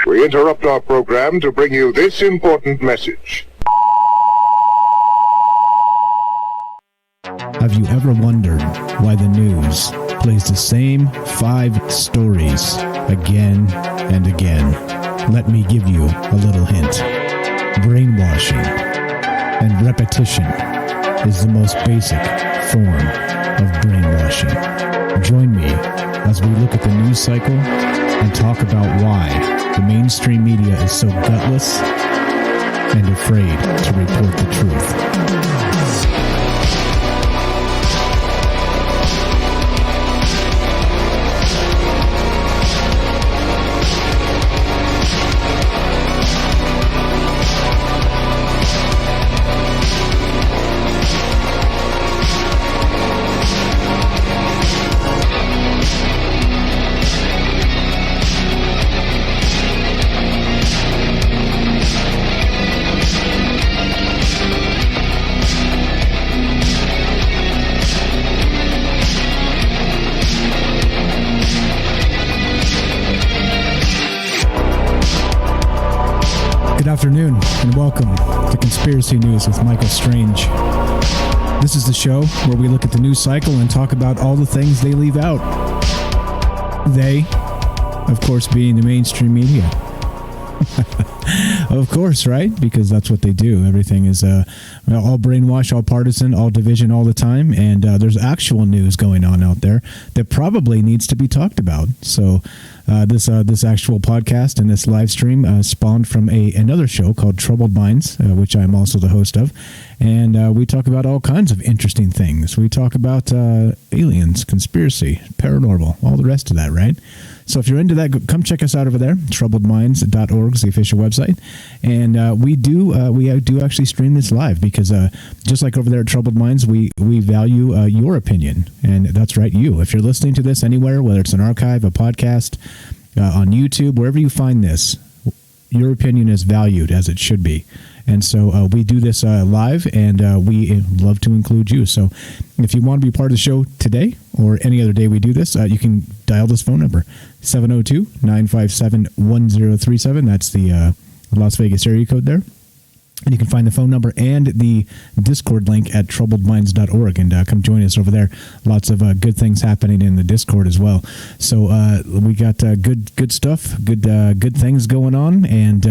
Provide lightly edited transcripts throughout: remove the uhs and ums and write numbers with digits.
We interrupt our program to bring you this important message. Have you ever wondered why the news plays the same 5 stories again and again? Let me give you a little hint. Brainwashing and repetition is the most basic form of brainwashing. Join me as we look at the news cycle and talk about why the mainstream media is so gutless and afraid to report the truth. Good afternoon, and welcome to Conspiracy News with Michael Strange. This is the show where we look at the news cycle and talk about all the things they leave out. They, of course, being the mainstream media. Of course, right? Because that's what they do. Everything is all brainwash, all partisan, all division all the time. And there's actual news going on out there that probably needs to be talked about. So this actual podcast and this live stream spawned from another show called Troubled Minds, which I'm also the host of. And we talk about all kinds of interesting things. We talk about aliens, conspiracy, paranormal, all the rest of that, right? So if you're into that, come check us out over there. Troubledminds.org is the official website. And we do actually stream this live because just like over there at Troubled Minds, we value your opinion. And that's right, you. If you're listening to this anywhere, whether it's an archive, a podcast, on YouTube, wherever you find this, your opinion is valued as it should be. And so we do this live, and we love to include you. So if you want to be part of the show today or any other day we do this, you can dial this phone number, 702-957-1037. That's the Las Vegas area code there. And you can find the phone number and the Discord link at troubledminds.org, and come join us over there. Lots of good things happening in the Discord as well. So we got good stuff, good things going on, and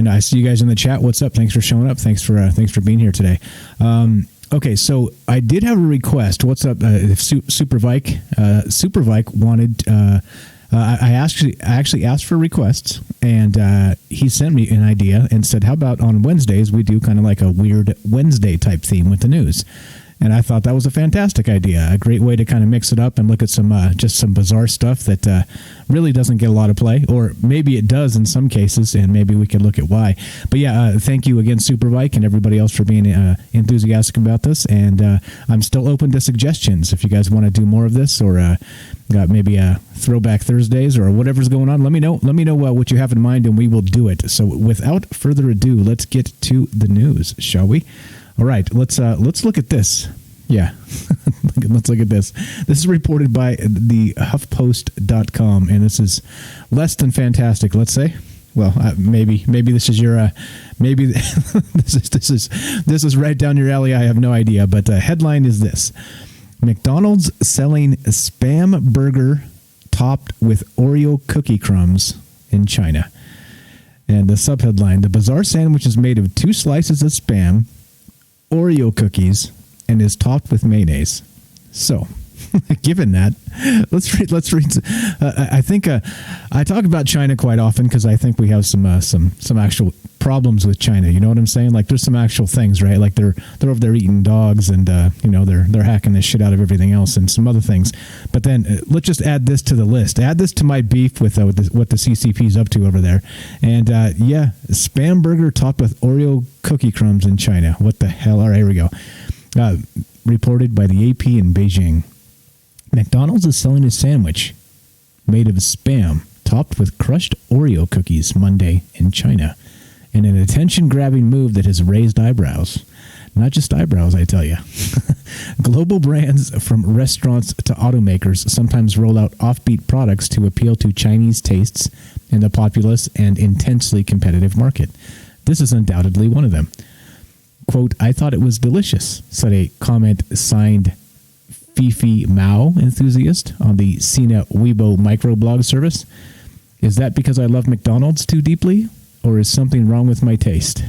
I see you guys in the chat. What's up? Thanks for showing up. Thanks for being here today. Okay, so I did have a request. What's up, Super Vike? Super Vike wanted. I actually asked for requests, and he sent me an idea and said, how about on Wednesdays we do kind of like a weird Wednesday type theme with the news? And I thought that was a fantastic idea, a great way to kind of mix it up and look at some just some bizarre stuff that really doesn't get a lot of play, or maybe it does in some cases, and maybe we could look at why. But yeah, thank you again, Superbike, and everybody else for being enthusiastic about this. And I'm still open to suggestions. If you guys want to do more of this, or maybe Throwback Thursdays or whatever's going on, let me know. Let me know what you have in mind, and we will do it. So without further ado, let's get to the news, shall we? All right, let's look at this. Yeah, let's look at this. This is reported by the HuffPost.com, and this is less than fantastic, let's say. Well, maybe this is your maybe this is right down your alley. I have no idea, but the headline is this: McDonald's selling Spam burger topped with Oreo cookie crumbs in China. And the subheadline: the bizarre sandwich is made of 2 slices of Spam, Oreo cookies, and is topped with mayonnaise. So, given that, let's read. I think I talk about China quite often because I think we have some actual problems with China. You know what I'm saying? Like, there's some actual things, right? Like they're over there eating dogs, and they're hacking the shit out of everything else and some other things. But then let's just add this to the list. Add this to my beef with what the CCP is up to over there. And Spam burger topped with Oreo cookie crumbs in China. What the hell? All right, here we go. Reported by the AP in Beijing. McDonald's is selling a sandwich made of Spam topped with crushed Oreo cookies Monday in China, in an attention-grabbing move that has raised eyebrows. Not just eyebrows, I tell you. Global brands from restaurants to automakers sometimes roll out offbeat products to appeal to Chinese tastes in the populous and intensely competitive market. This is undoubtedly one of them. Quote, I thought it was delicious, said a comment signed Fifi Mao enthusiast on the Sina Weibo microblog service. Is that because I love McDonald's too deeply, or is something wrong with my taste?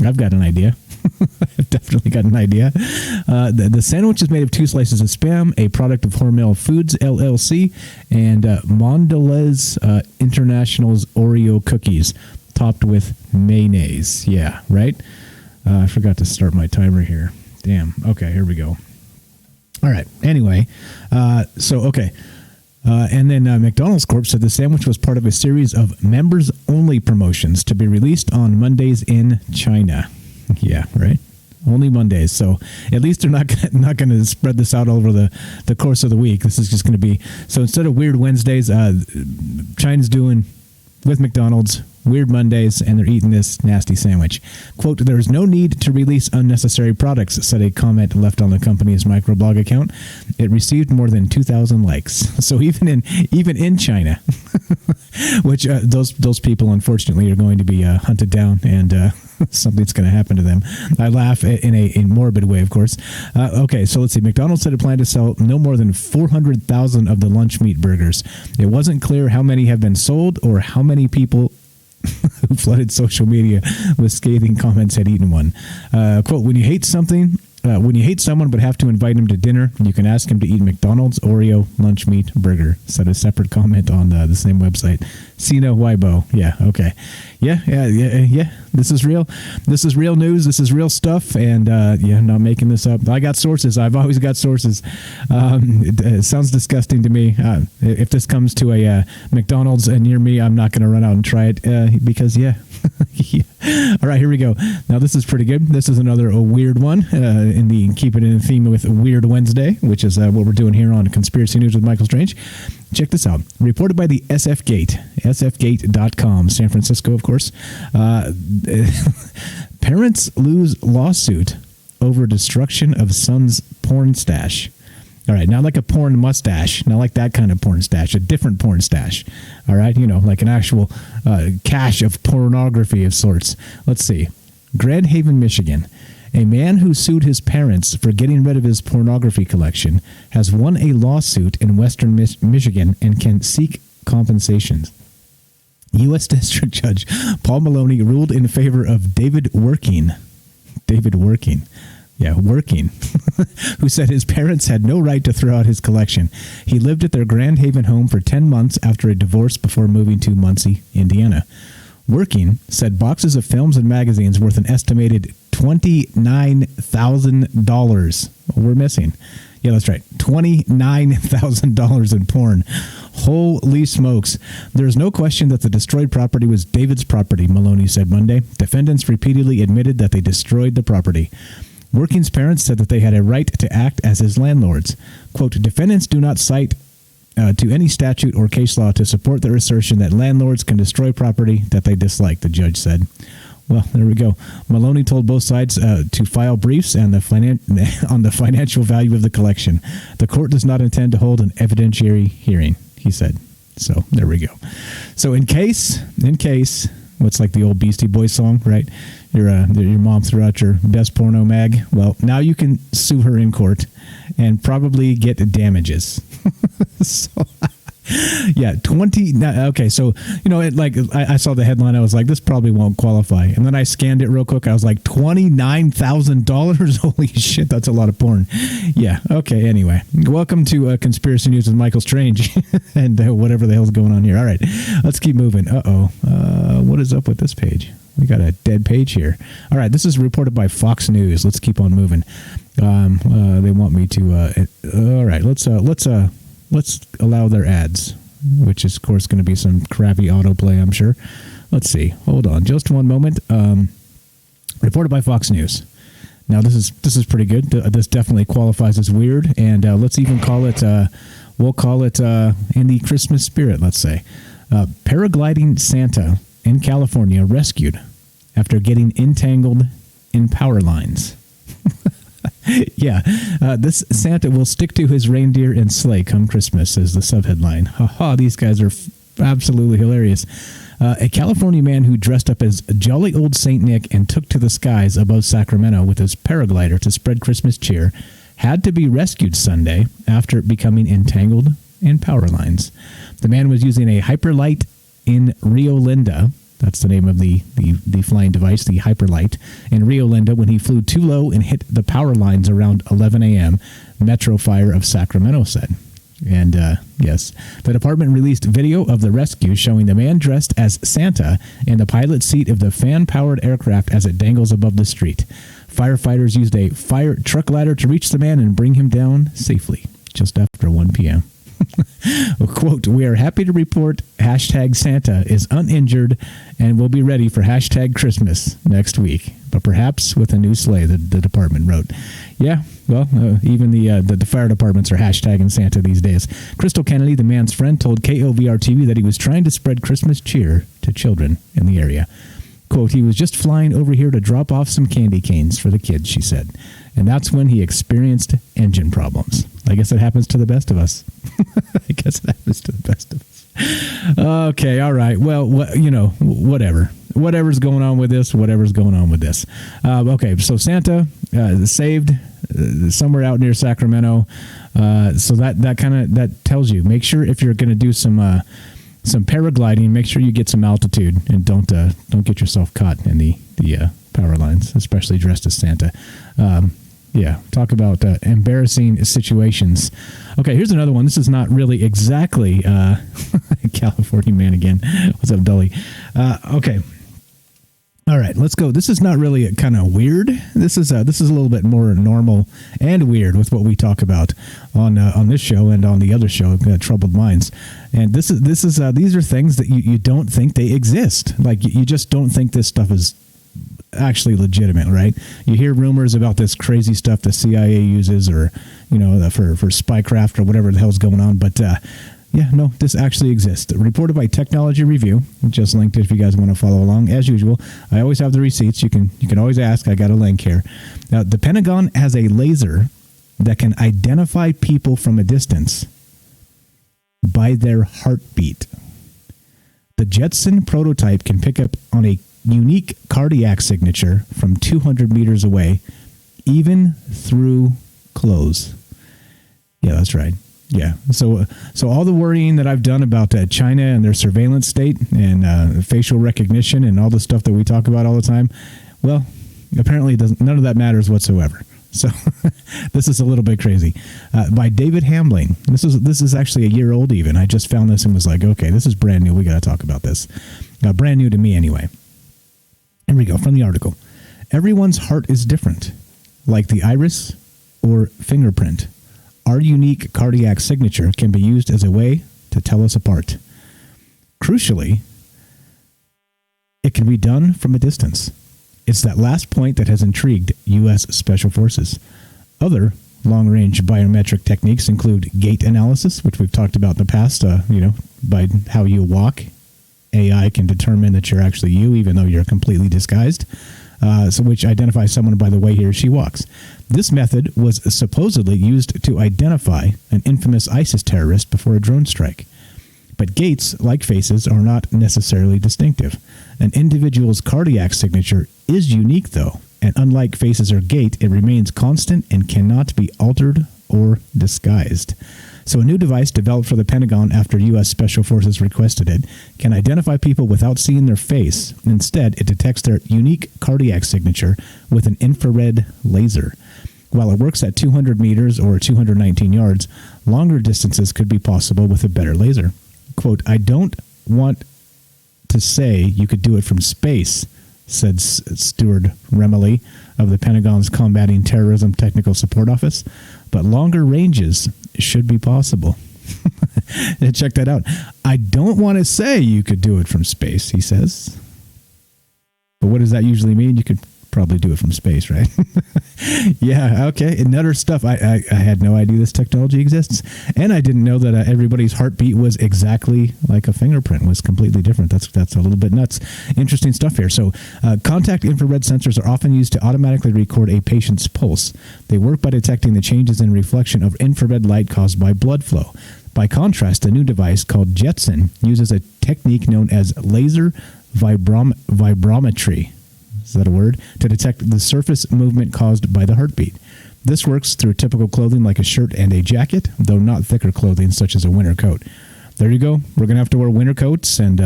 I've got an idea. I've definitely got an idea. The sandwich is made of 2 slices of Spam, a product of Hormel Foods, LLC, and Mondelez International's Oreo cookies, topped with mayonnaise. Yeah, right? I forgot to start my timer here. Damn. Okay, here we go. All right. Anyway, and then McDonald's Corp said the sandwich was part of a series of members-only promotions to be released on Mondays in China. Yeah, right? Only Mondays. So at least they're not going to spread this out over the course of the week. This is just going to be... So instead of Weird Wednesdays, China's doing, with McDonald's, Weird Mondays, and they're eating this nasty sandwich. Quote, there is no need to release unnecessary products, said a comment left on the company's microblog account. It received more than 2,000 likes. So even in China, which those people, unfortunately, are going to be hunted down, and something's going to happen to them. I laugh in a morbid way, of course. Okay, so let's see. McDonald's said it planned to sell no more than 400,000 of the lunch meat burgers. It wasn't clear how many have been sold or how many people who flooded social media with scathing comments had eaten one. Quote, when you hate someone but have to invite him to dinner, you can ask him to eat McDonald's Oreo lunch meat burger, said a separate comment on the same website. Sina Weibo. Yeah, okay. Yeah. This is real. This is real news. This is real stuff. And I'm not making this up. I got sources. I've always got sources. It sounds disgusting to me. If this comes to a McDonald's near me, I'm not going to run out and try it because, yeah. All right, here we go. Now, this is pretty good. This is another weird one. Keep it in theme with Weird Wednesday, which is what we're doing here on Conspiracy News with Michael Strange. Check this out. Reported by the sfgate.com, San Francisco, of course. Parents lose lawsuit over destruction of son's porn stash. All right, not like a porn mustache, not like that kind of porn stash, a different porn stash. All right, like an actual cache of pornography of sorts. Let's see. Grand Haven, Michigan. A man who sued his parents for getting rid of his pornography collection has won a lawsuit in western Michigan and can seek compensations. U.S. District Judge Paul Maloney ruled in favor of David Working. Yeah, Working, who said his parents had no right to throw out his collection. He lived at their Grand Haven home for 10 months after a divorce before moving to Muncie, Indiana. Working said boxes of films and magazines worth an estimated $29,000 were missing. Yeah, that's right. $29,000 in porn. Holy smokes. There's no question that the destroyed property was David's property, Maloney said Monday. Defendants repeatedly admitted that they destroyed the property. Working's parents said that they had a right to act as his landlords. Quote, defendants do not cite to any statute or case law to support their assertion that landlords can destroy property that they dislike, the judge said. Well, there we go. Maloney told both sides to file briefs and on the financial value of the collection. The court does not intend to hold an evidentiary hearing, he said. So there we go. So in case, what's like the old Beastie Boys song, right? Your mom threw out your best porno mag. Well, now you can sue her in court and probably get damages. So, yeah, 20. Okay, so I saw the headline. I was like, this probably won't qualify. And then I scanned it real quick. I was like, $29,000. Holy shit, that's a lot of porn. Yeah. Okay. Anyway, welcome to Conspiracy News with Michael Strange and whatever the hell's going on here. All right, let's keep moving. What is up with this page? We got a dead page here. All right, this is reported by Fox News. Let's keep on moving. They want me to. All right, let's allow their ads, which is, of course, going to be some crappy autoplay, I'm sure. Let's see. Hold on, just one moment. Reported by Fox News. Now, this is pretty good. This definitely qualifies as weird, and let's even call it. We'll call it in the Christmas spirit. Let's say, paragliding Santa in California rescued after getting entangled in power lines. Yeah, this Santa will stick to his reindeer and sleigh come Christmas, is the subheadline. Ha, these guys are absolutely hilarious. A California man who dressed up as jolly old Saint Nick and took to the skies above Sacramento with his paraglider to spread Christmas cheer had to be rescued Sunday after becoming entangled in power lines. The man was using a hyperlight in Rio Linda. That's the name of the flying device, the hyperlight, in Rio Linda when he flew too low and hit the power lines around 11 a.m., Metro Fire of Sacramento said. And yes, the department released video of the rescue showing the man dressed as Santa in the pilot seat of the fan-powered aircraft as it dangles above the street. Firefighters used a fire truck ladder to reach the man and bring him down safely just after 1 p.m. Quote, we are happy to report #Santa is uninjured and will be ready for #Christmas next week, but perhaps with a new sleigh, the department wrote. Yeah, well, even the fire departments are hashtagging Santa these days. Crystal Kennedy, the man's friend, told KOVR-TV that he was trying to spread Christmas cheer to children in the area. Quote, he was just flying over here to drop off some candy canes for the kids, she said. And that's when he experienced engine problems. I guess it happens to the best of us. I guess it happens to the best of us. Okay, all right. Well, whatever. Whatever's going on with this, whatever's going on with this. Okay, so Santa saved somewhere out near Sacramento. So that tells you. Make sure if you're going to do some paragliding, make sure you get some altitude and don't get yourself caught in the power lines, especially dressed as Santa. Yeah, talk about embarrassing situations. Okay, here's another one. This is not really exactly California man again. What's up, Dully? Okay. All right, let's go. This is not really kind of weird. This is a little bit more normal and weird with what we talk about on this show and on the other show, Troubled Minds. And these are things that you don't think they exist. Like you just don't think this stuff is actually legitimate, right? You hear rumors about this crazy stuff the CIA uses, or for spycraft or whatever the hell's going on. But yeah, no, this actually exists. Reported by Technology Review. Just linked it if you guys want to follow along. As usual, I always have the receipts. You can always ask. I got a link here. Now, the Pentagon has a laser that can identify people from a distance by their heartbeat. The Jetson prototype can pick up on a unique cardiac signature from 200 meters away, even through clothes. Yeah, that's right. Yeah. So all the worrying that I've done about China and their surveillance state and facial recognition and all the stuff that we talk about all the time, well, apparently none of that matters whatsoever. So this is a little bit crazy. By David Hambling. This is actually a year old even. I just found this and was like, okay, this is brand new. We got to talk about this. Brand new to me anyway. Here we go, from the article. Everyone's heart is different, like the iris or fingerprint. Our unique cardiac signature can be used as a way to tell us apart. Crucially, it can be done from a distance. It's that last point that has intrigued U.S. Special Forces. Other long-range biometric techniques include gait analysis, which we've talked about in the past, by how you walk. AI can determine that you're actually you, even though you're completely disguised, which identifies someone by the way he or she walks. This method was supposedly used to identify an infamous ISIS terrorist before a drone strike. But gaits, like faces, are not necessarily distinctive. An individual's cardiac signature is unique, though, and unlike faces or gait, it remains constant and cannot be altered or disguised. So a new device developed for the Pentagon after U.S. Special Forces requested it can identify people without seeing their face. Instead, it detects their unique cardiac signature with an infrared laser. While it works at 200 meters or 219 yards, longer distances could be possible with a better laser. Quote, I don't want to say you could do it from space, said Stuart Remley of the Pentagon's Combating Terrorism Technical Support Office, but longer ranges should be possible. Check that out. I don't want to say you could do it from space, he says. But what does that usually mean? You could probably do it from space, right? Yeah, okay. And other stuff. I had no idea this technology exists. And I didn't know that everybody's heartbeat was exactly like a fingerprint, was completely different. That's a little bit nuts. Interesting stuff here. So contact infrared sensors are often used to automatically record a patient's pulse. They work by detecting the changes in reflection of infrared light caused by blood flow. By contrast, a new device called Jetson uses a technique known as laser vibrometry. Is that a word? To detect the surface movement caused by the heartbeat. This works through typical clothing like a shirt and a jacket, though not thicker clothing such as a winter coat. There you go. We're going to have to wear winter coats and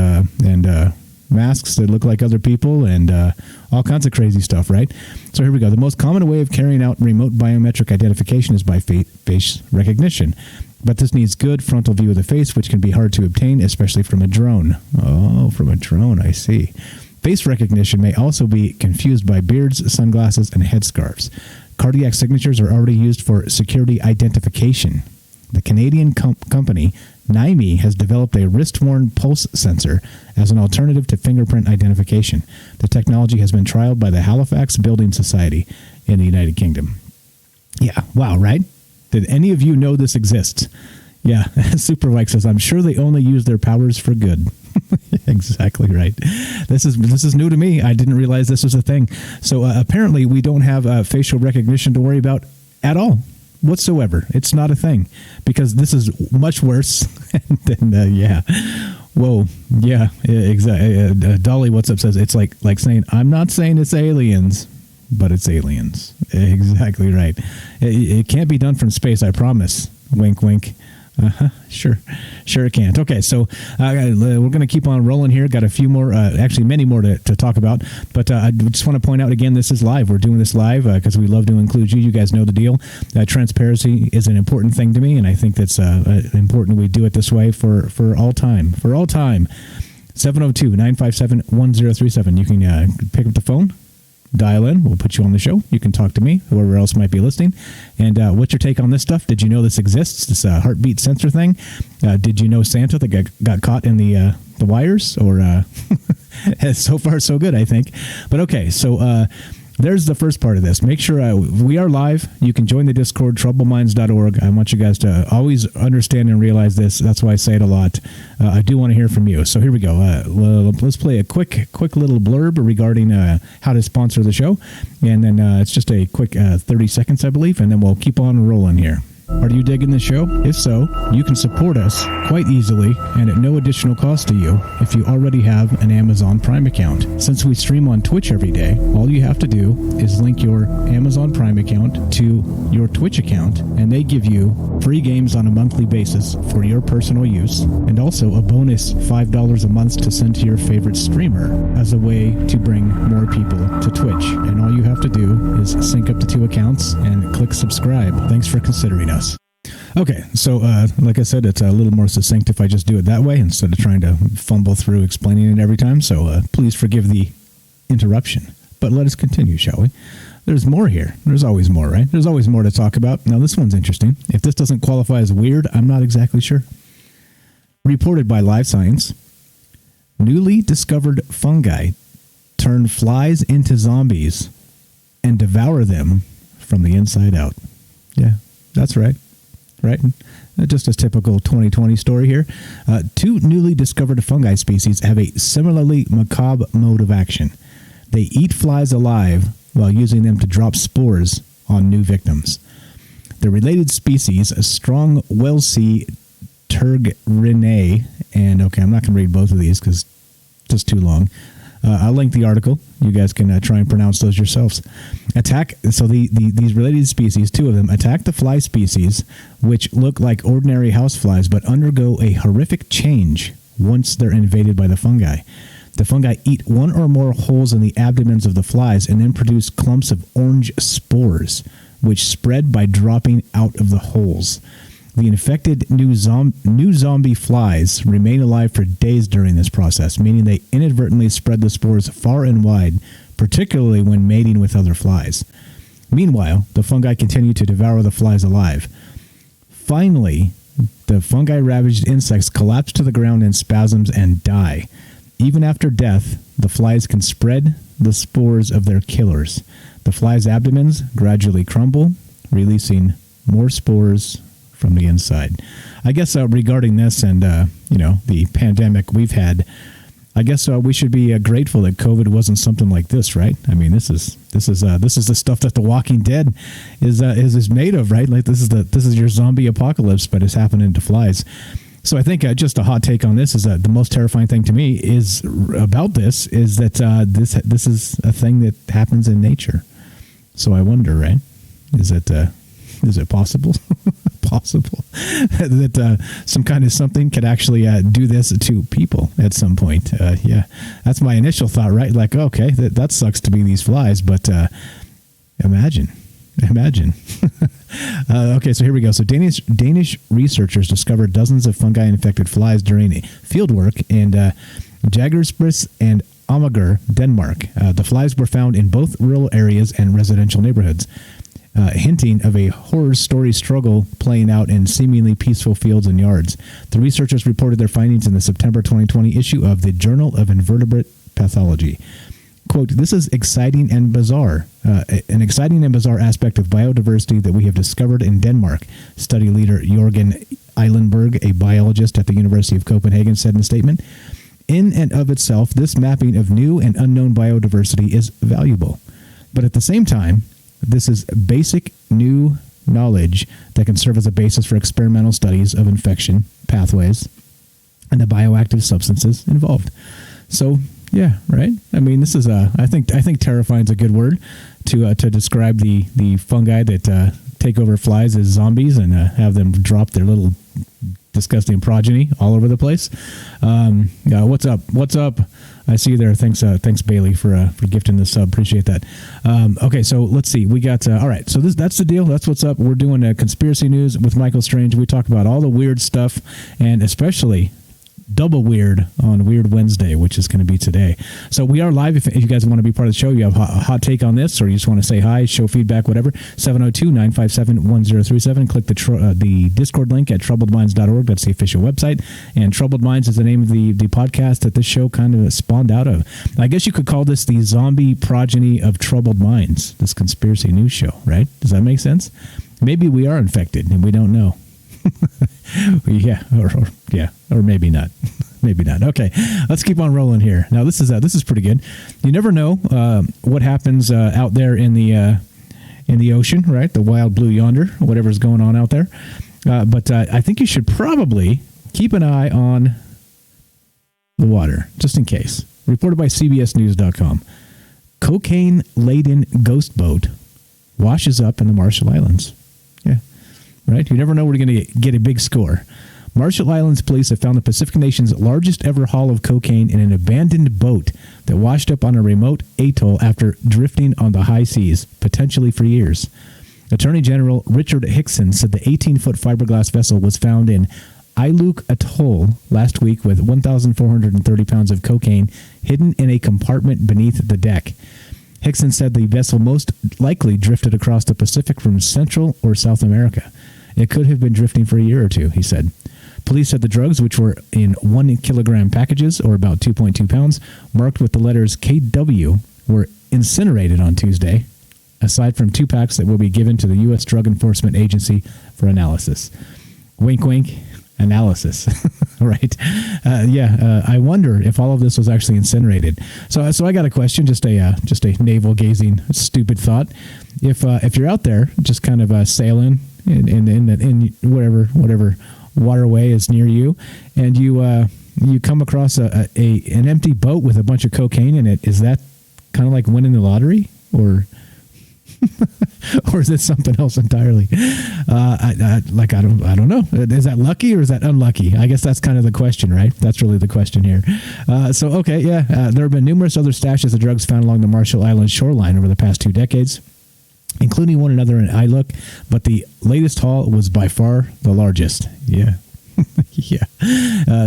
masks that look like other people and all kinds of crazy stuff, right? So here we go. The most common way of carrying out remote biometric identification is by face recognition. But this needs good frontal view of the face, which can be hard to obtain, especially from a drone. Oh, from a drone, I see. Face recognition may also be confused by beards, sunglasses, and headscarves. Cardiac signatures are already used for security identification. The Canadian company NIME has developed a wrist-worn pulse sensor as an alternative to fingerprint identification. The technology has been trialed by the Halifax Building Society in the United Kingdom. Yeah, wow, right? Did any of you know this exists? Yeah, Supervike says, I'm sure they only use their powers for good. Exactly right. This is new to me. I didn't realize this was a thing. So apparently we don't have facial recognition to worry about at all whatsoever. It's not a thing because this is much worse than yeah. Whoa. Yeah, exactly. Dolly What's Up says it's like saying, I'm not saying it's aliens, but it's aliens. Exactly right. It can't be done from space, I promise. Wink, wink. Sure it can't. Okay, so we're going to keep on rolling here. Got a few more, actually many more to talk about, but I just want to point out again, this is live. We're doing this live because we love to include you. You guys know the deal. Transparency is an important thing to me, and I think that's important we do it this way for all time. For all time. 702-957-1037. You can pick up the phone. Dial in. We'll put you on the show. You can talk to me, whoever else might be listening. And what's your take on this stuff? Did you know this exists? This heartbeat sensor thing? Did you know Santa that got caught in the wires? Or so far so good, I think. But okay, so there's the first part of this. Make sure we are live. You can join the Discord, troubledminds.org. I want you guys to always understand and realize this. That's why I say it a lot. I do want to hear from you. So here we go. Let's play a quick little blurb regarding how to sponsor the show. And then it's just a quick 30 seconds, I believe, and then we'll keep on rolling here. Are you digging the show? If so, you can support us quite easily and at no additional cost to you if you already have an Amazon Prime account. Since we stream on Twitch every day, all you have to do is link your Amazon Prime account to your Twitch account, and they give you free games on a monthly basis for your personal use, and also a bonus $5 a month to send to your favorite streamer as a way to bring more people to Twitch. And all you have to do is sync up the two accounts and click subscribe. Thanks for considering us. Okay, so like I said, it's a little more succinct if I just do it that way instead of trying to fumble through explaining it every time. So please forgive the interruption. But let us continue, shall we? There's more here. There's always more, right? There's always more to talk about. Now, this one's interesting. If this doesn't qualify as weird, I'm not exactly sure. Reported by Live Science, newly discovered fungi turn flies into zombies and devour them from the inside out. Yeah, that's right. Right? Just a typical 2020 story here. Two newly discovered fungi species have a similarly macabre mode of action. They eat flies alive while using them to drop spores on new victims. The related species, a strong Welsey turgerinae, and okay, I'm not going to read both of these because it's just too long. I'll link the article. You guys can try and pronounce those yourselves. These related species, two of them, attack the fly species, which look like ordinary houseflies, but undergo a horrific change once they're invaded by the fungi. The fungi eat one or more holes in the abdomens of the flies and then produce clumps of orange spores, which spread by dropping out of the holes. The infected new zombie flies remain alive for days during this process, meaning they inadvertently spread the spores far and wide, particularly when mating with other flies. Meanwhile, the fungi continue to devour the flies alive. Finally, the fungi-ravaged insects collapse to the ground in spasms and die. Even after death, the flies can spread the spores of their killers. The flies' abdomens gradually crumble, releasing more spores from the inside. I guess regarding this and the pandemic we've had, I guess we should be grateful that COVID wasn't something like this, right? I mean, this is the stuff that The Walking Dead is made of, right? Like this is your zombie apocalypse, but it's happening to flies. So I think just a hot take on this is that the most terrifying thing to me is about this is that this is a thing that happens in nature. So I wonder, right? Is it possible? Possible that some kind of something could actually do this to people at some point? Yeah, that's my initial thought, right? Like, okay, that sucks to be these flies, but imagine. Okay, so here we go. So Danish researchers discovered dozens of fungi-infected flies during fieldwork in Jagersbris and Amager, Denmark. The flies were found in both rural areas and residential neighborhoods, hinting of a horror story struggle playing out in seemingly peaceful fields and yards. The researchers reported their findings in the September 2020 issue of the Journal of Invertebrate Pathology. Quote, "This is exciting and bizarre, an exciting and bizarre aspect of biodiversity that we have discovered in Denmark," study leader Jorgen Eilenberg, a biologist at the University of Copenhagen, said in a statement. "In and of itself, this mapping of new and unknown biodiversity is valuable. But at the same time, this is basic new knowledge that can serve as a basis for experimental studies of infection pathways and the bioactive substances involved." So, yeah, right. I mean, this is I think terrifying is a good word to describe the fungi that take over flies as zombies and have them drop their little disgusting progeny all over the place. What's up? I see you there. Thanks Bailey for gifting the sub. Appreciate that. Okay, so let's see. We got all right. So that's the deal. That's what's up. We're doing conspiracy news with Michael Strange. We talk about all the weird stuff, and especially double weird on Weird Wednesday, which is going to be today. So we are live. If you guys want to be part of the show, you have a hot take on this, or you just want to say hi, show feedback, whatever, 702-957-1037. Click the Discord link at troubledminds.org. That's the official website. And Troubled Minds is the name of the podcast that this show kind of spawned out of. I guess you could call this the zombie progeny of Troubled Minds, this conspiracy news show, right? Does that make sense? Maybe we are infected and we don't know. Yeah, or maybe not. Maybe not. Okay, let's keep on rolling here. Now this is pretty good. You never know what happens out there in the ocean, right? The wild blue yonder, whatever's going on out there. But I think you should probably keep an eye on the water, just in case. Reported by CBSNews.com. Cocaine-laden ghost boat washes up in the Marshall Islands. Yeah. Right? You never know where you're going to get a big score. Marshall Islands police have found the Pacific nation's largest ever haul of cocaine in an abandoned boat that washed up on a remote atoll after drifting on the high seas, potentially for years. Attorney General Richard Hickson said the 18-foot fiberglass vessel was found in Iluk Atoll last week with 1,430 pounds of cocaine hidden in a compartment beneath the deck. Hickson said the vessel most likely drifted across the Pacific from Central or South America. It could have been drifting for a year or two, he said. Police said the drugs, which were in 1 kilogram packages, or about 2.2 pounds, marked with the letters KW, were incinerated on Tuesday, aside from 2 packs that will be given to the U.S. Drug Enforcement Agency for analysis. Wink, wink. Analysis, right? I wonder if all of this was actually incinerated. So I got a question, just a navel-gazing, stupid thought. If you're out there, just kind of sailing in whatever waterway is near you, and you come across an empty boat with a bunch of cocaine in it, is that kind of like winning the lottery, or or is it something else entirely? I don't know. Is that lucky or is that unlucky? I guess that's kind of the question, right? That's really the question here. There have been numerous other stashes of drugs found along the Marshall Islands shoreline over the past 2 decades, including one another in Iluk, but the latest haul was by far the largest. Yeah.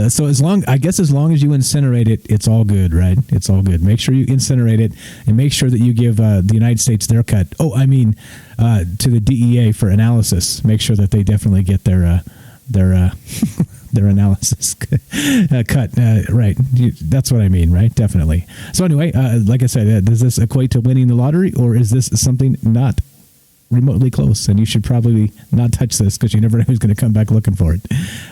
So as long as you incinerate it, it's all good, right? It's all good. Make sure you incinerate it, and make sure that you give the United States their cut. To the DEA for analysis. Make sure that they definitely get their their analysis cut. Right. That's what I mean, right? Definitely. So anyway, like I said, does this equate to winning the lottery, or is this something not remotely close? And you should probably not touch this because you never know who's going to come back looking for it.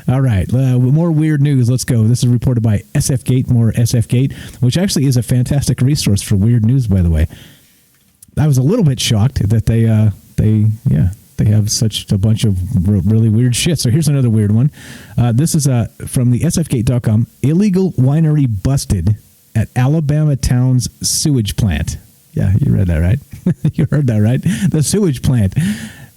All right. More weird news. Let's go. This is reported by SFGate, more SFGate, which actually is a fantastic resource for weird news, by the way. I was a little bit shocked that they have such a bunch of really weird shit. So here's another weird one. This is from the sfgate.com. Illegal winery busted at Alabama town's sewage plant. Yeah, you read that right. You heard that right. The sewage plant.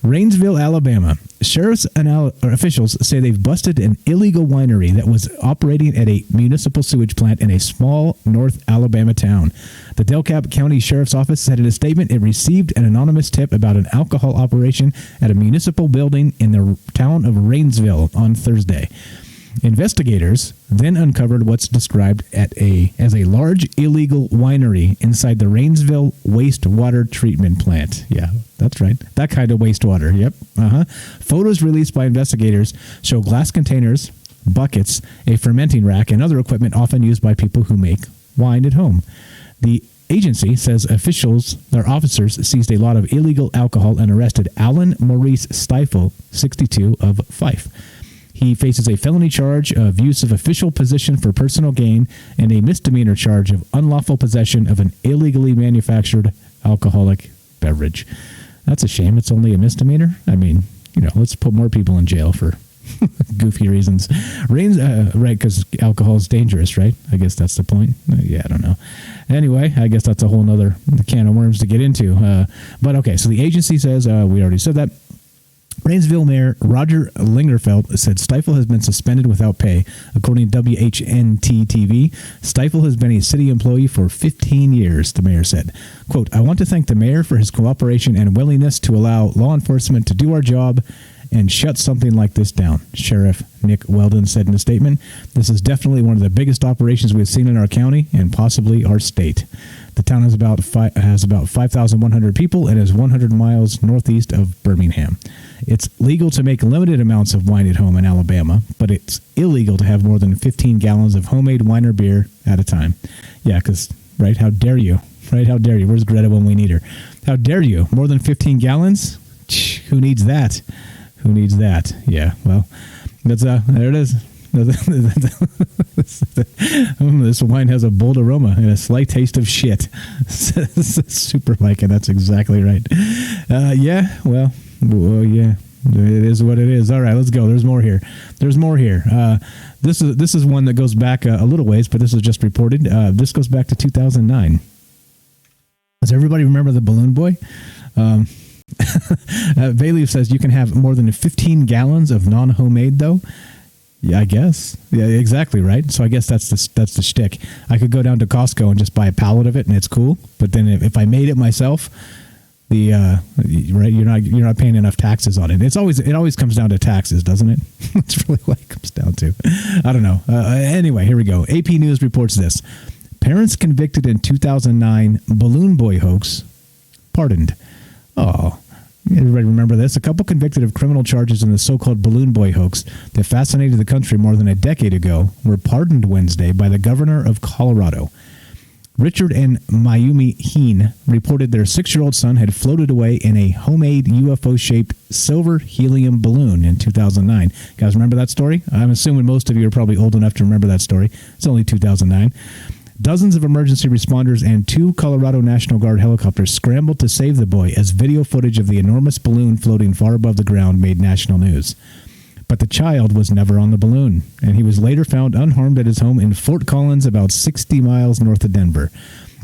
Rainsville, Alabama. Sheriffs and officials say they've busted an illegal winery that was operating at a municipal sewage plant in a small North Alabama town. The DeKalb County Sheriff's Office said in a statement it received an anonymous tip about an alcohol operation at a municipal building in the town of Rainsville on Thursday. Investigators then uncovered what's described as a large illegal winery inside the Rainsville wastewater treatment plant. Yeah, that's right. That kind of wastewater. Yep. Photos released by investigators show glass containers, buckets, a fermenting rack, and other equipment often used by people who make wine at home. The agency says officers seized a lot of illegal alcohol and arrested Alan Maurice Stifel, 62, of Fife. He faces a felony charge of use of official position for personal gain and a misdemeanor charge of unlawful possession of an illegally manufactured alcoholic beverage. That's a shame. It's only a misdemeanor. I mean, let's put more people in jail for goofy reasons. Right, because alcohol is dangerous, right? I guess that's the point. I don't know. Anyway, I guess that's a whole other can of worms to get into. But okay, so the agency says, we already said that. Rainsville Mayor Roger Lingerfeld said Stifel has been suspended without pay. According to WHNT-TV, Stifel has been a city employee for 15 years, the mayor said. Quote, I want to thank the mayor for his cooperation and willingness to allow law enforcement to do our job and shut something like this down, Sheriff Nick Weldon said in a statement. This is definitely one of the biggest operations we've seen in our county and possibly our state. The town has about 5,100 people and is 100 miles northeast of Birmingham. It's legal to make limited amounts of wine at home in Alabama, but it's illegal to have more than 15 gallons of homemade wine or beer at a time. Yeah, because, right, how dare you? Right, how dare you? Where's Greta when we need her? How dare you? More than 15 gallons? Who needs that? Who needs that? Yeah, well, that's there it is. This wine has a bold aroma and a slight taste of shit. Super like it. That's exactly right. Yeah, well, yeah, it is what it is. All right, let's go. There's more here. This is one that goes back a little ways, but this is just reported. This goes back to 2009. Does everybody remember the Balloon Boy? Bailey says you can have more than 15 gallons of non-homemade, though. Yeah, I guess. Yeah, exactly right. So I guess that's the shtick. I could go down to Costco and just buy a pallet of it, and it's cool. But then if I made it myself, right, you're not paying enough taxes on it. It always comes down to taxes, doesn't it? That's really what it comes down to. I don't know. Anyway, here we go. AP News reports this: parents convicted in 2009 Balloon Boy hoax pardoned. Oh. Everybody remember this? A couple convicted of criminal charges in the so-called Balloon Boy hoax that fascinated the country more than a decade ago were pardoned Wednesday by the governor of Colorado. Richard and Mayumi Heen reported their 6-year-old son had floated away in a homemade UFO-shaped silver helium balloon in 2009. Guys, remember that story? I'm assuming most of you are probably old enough to remember that story. It's only 2009. Dozens of emergency responders and 2 Colorado National Guard helicopters scrambled to save the boy as video footage of the enormous balloon floating far above the ground made national news. But the child was never on the balloon, and he was later found unharmed at his home in Fort Collins, about 60 miles north of Denver.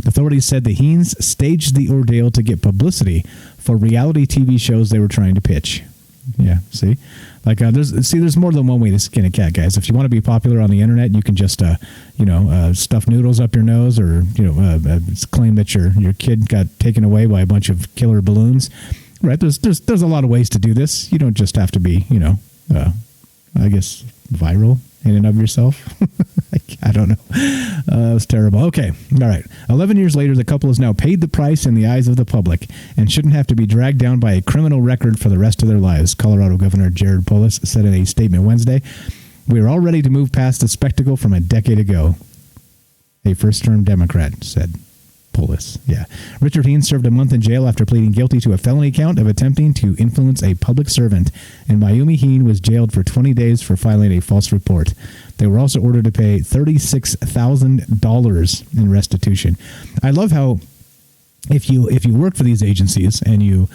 Authorities said the Heens staged the ordeal to get publicity for reality TV shows they were trying to pitch. Yeah, see? Like, there's more than one way to skin a cat, guys. If you want to be popular on the internet, you can just, stuff noodles up your nose, or, claim that your kid got taken away by a bunch of killer balloons. Right? There's a lot of ways to do this. You don't just have to be, I guess, viral in and of yourself. I don't know. It's terrible. Okay. All right. 11 years later, the couple has now paid the price in the eyes of the public and shouldn't have to be dragged down by a criminal record for the rest of their lives, Colorado Governor Jared Polis said in a statement Wednesday. We're all ready to move past the spectacle from a decade ago, a first-term Democrat said. Polis, yeah. Richard Haynes served a month in jail after pleading guilty to a felony count of attempting to influence a public servant. And Mayumi Heen was jailed for 20 days for filing a false report. They were also ordered to pay $36,000 in restitution. I love how if you work for these agencies and you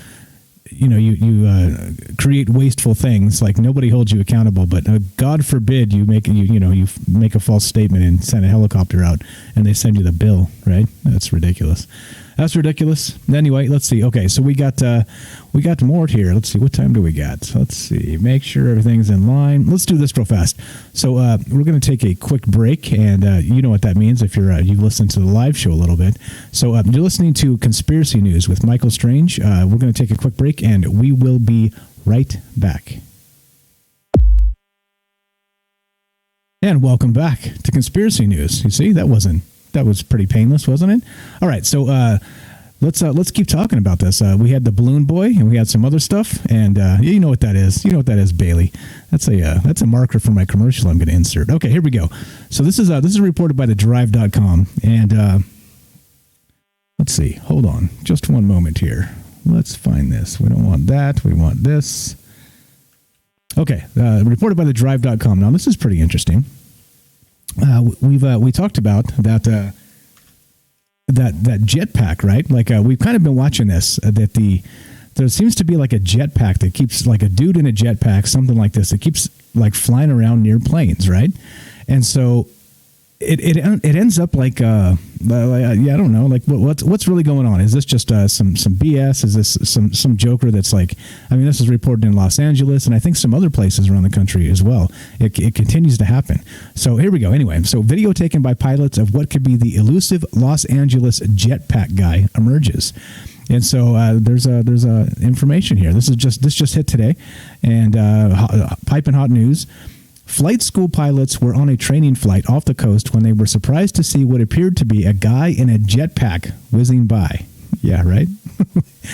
create wasteful things, like nobody holds you accountable, but God forbid you make a false statement and send a helicopter out and they send you the bill, right? That's ridiculous. Anyway, let's see. Okay, so we got more here. Let's see, what time do we got? Let's see. Make sure everything's in line. Let's do this real fast. So we're going to take a quick break, and you know what that means if you've listened to the live show a little bit. So you're listening to Conspiracy News with Michael Strange. We're going to take a quick break, and we will be right back. And welcome back to Conspiracy News. You see, that was pretty painless, wasn't it? All right, so let's keep talking about this. We had the Balloon Boy, and we had some other stuff, and you know what that is. You know what that is, Bailey. That's a marker for my commercial I'm going to insert. Okay, here we go. So this is reported by thedrive.com, and let's see. Hold on, just one moment here. Let's find this. We don't want that. We want this. Okay, reported by thedrive.com. Now, this is pretty interesting. We talked about that jetpack, right? Like we've kind of been watching this. There seems to be like a jetpack that keeps, like a dude in a jetpack, something like this. It keeps like flying around near planes, right? And so it ends up like I don't know, like what's really going on? Is this just some BS? Is this some joker that's like? I mean, this is reported in Los Angeles, and I think some other places around the country as well. It continues to happen. So here we go. Anyway, so video taken by pilots of what could be the elusive Los Angeles jetpack guy emerges. And so there's information here. This just hit today, and piping hot news. Flight school pilots were on a training flight off the coast when they were surprised to see what appeared to be a guy in a jetpack whizzing by. Yeah, right?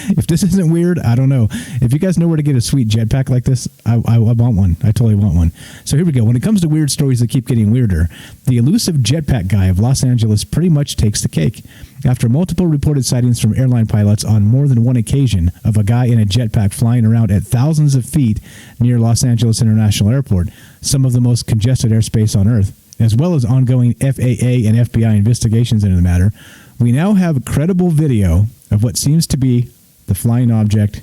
If this isn't weird, I don't know. If you guys know where to get a sweet jetpack like this, I want one. I totally want one. So here we go. When it comes to weird stories that keep getting weirder, the elusive jetpack guy of Los Angeles pretty much takes the cake. After multiple reported sightings from airline pilots on more than one occasion of a guy in a jetpack flying around at thousands of feet near Los Angeles International Airport, some of the most congested airspace on Earth, as well as ongoing FAA and FBI investigations into the matter, we now have credible video of what seems to be the flying object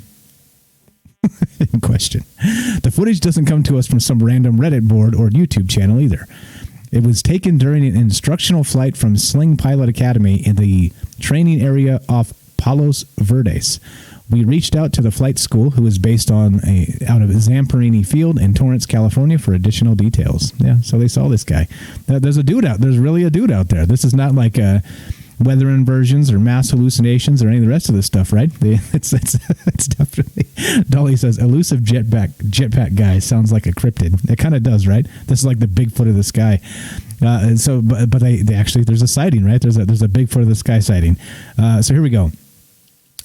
in question. The footage doesn't come to us from some random Reddit board or YouTube channel either. It was taken during an instructional flight from Sling Pilot Academy in the training area off Palos Verdes. We reached out to the flight school, who is based out of Zamperini Field in Torrance, California, for additional details. Yeah, so they saw this guy. There's really a dude out there. This is not like weather inversions or mass hallucinations or any of the rest of this stuff, right? It's definitely. Dolly says elusive jetpack guy sounds like a cryptid. It kind of does, right? This is like the Bigfoot of the sky. But they actually, there's a sighting, right? There's a Bigfoot of the sky sighting. So here we go.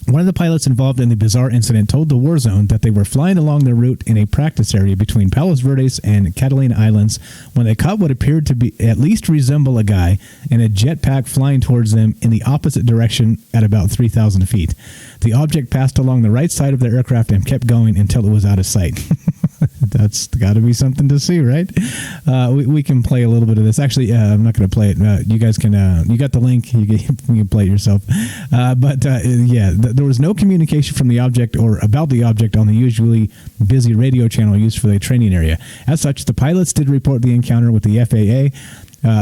One of the pilots involved in the bizarre incident told the War Zone that they were flying along their route in a practice area between Palos Verdes and Catalina Islands when they caught what appeared to be at least resemble a guy in a jetpack flying towards them in the opposite direction at about 3,000 feet. The object passed along the right side of their aircraft and kept going until it was out of sight. That's got to be something to see, right? We can play a little bit of this. Actually, I'm not going to play it. You guys can. You got the link. You can play it yourself. There was no communication from the object or about the object on the usually busy radio channel used for the training area. As such, the pilots did report the encounter with the FAA,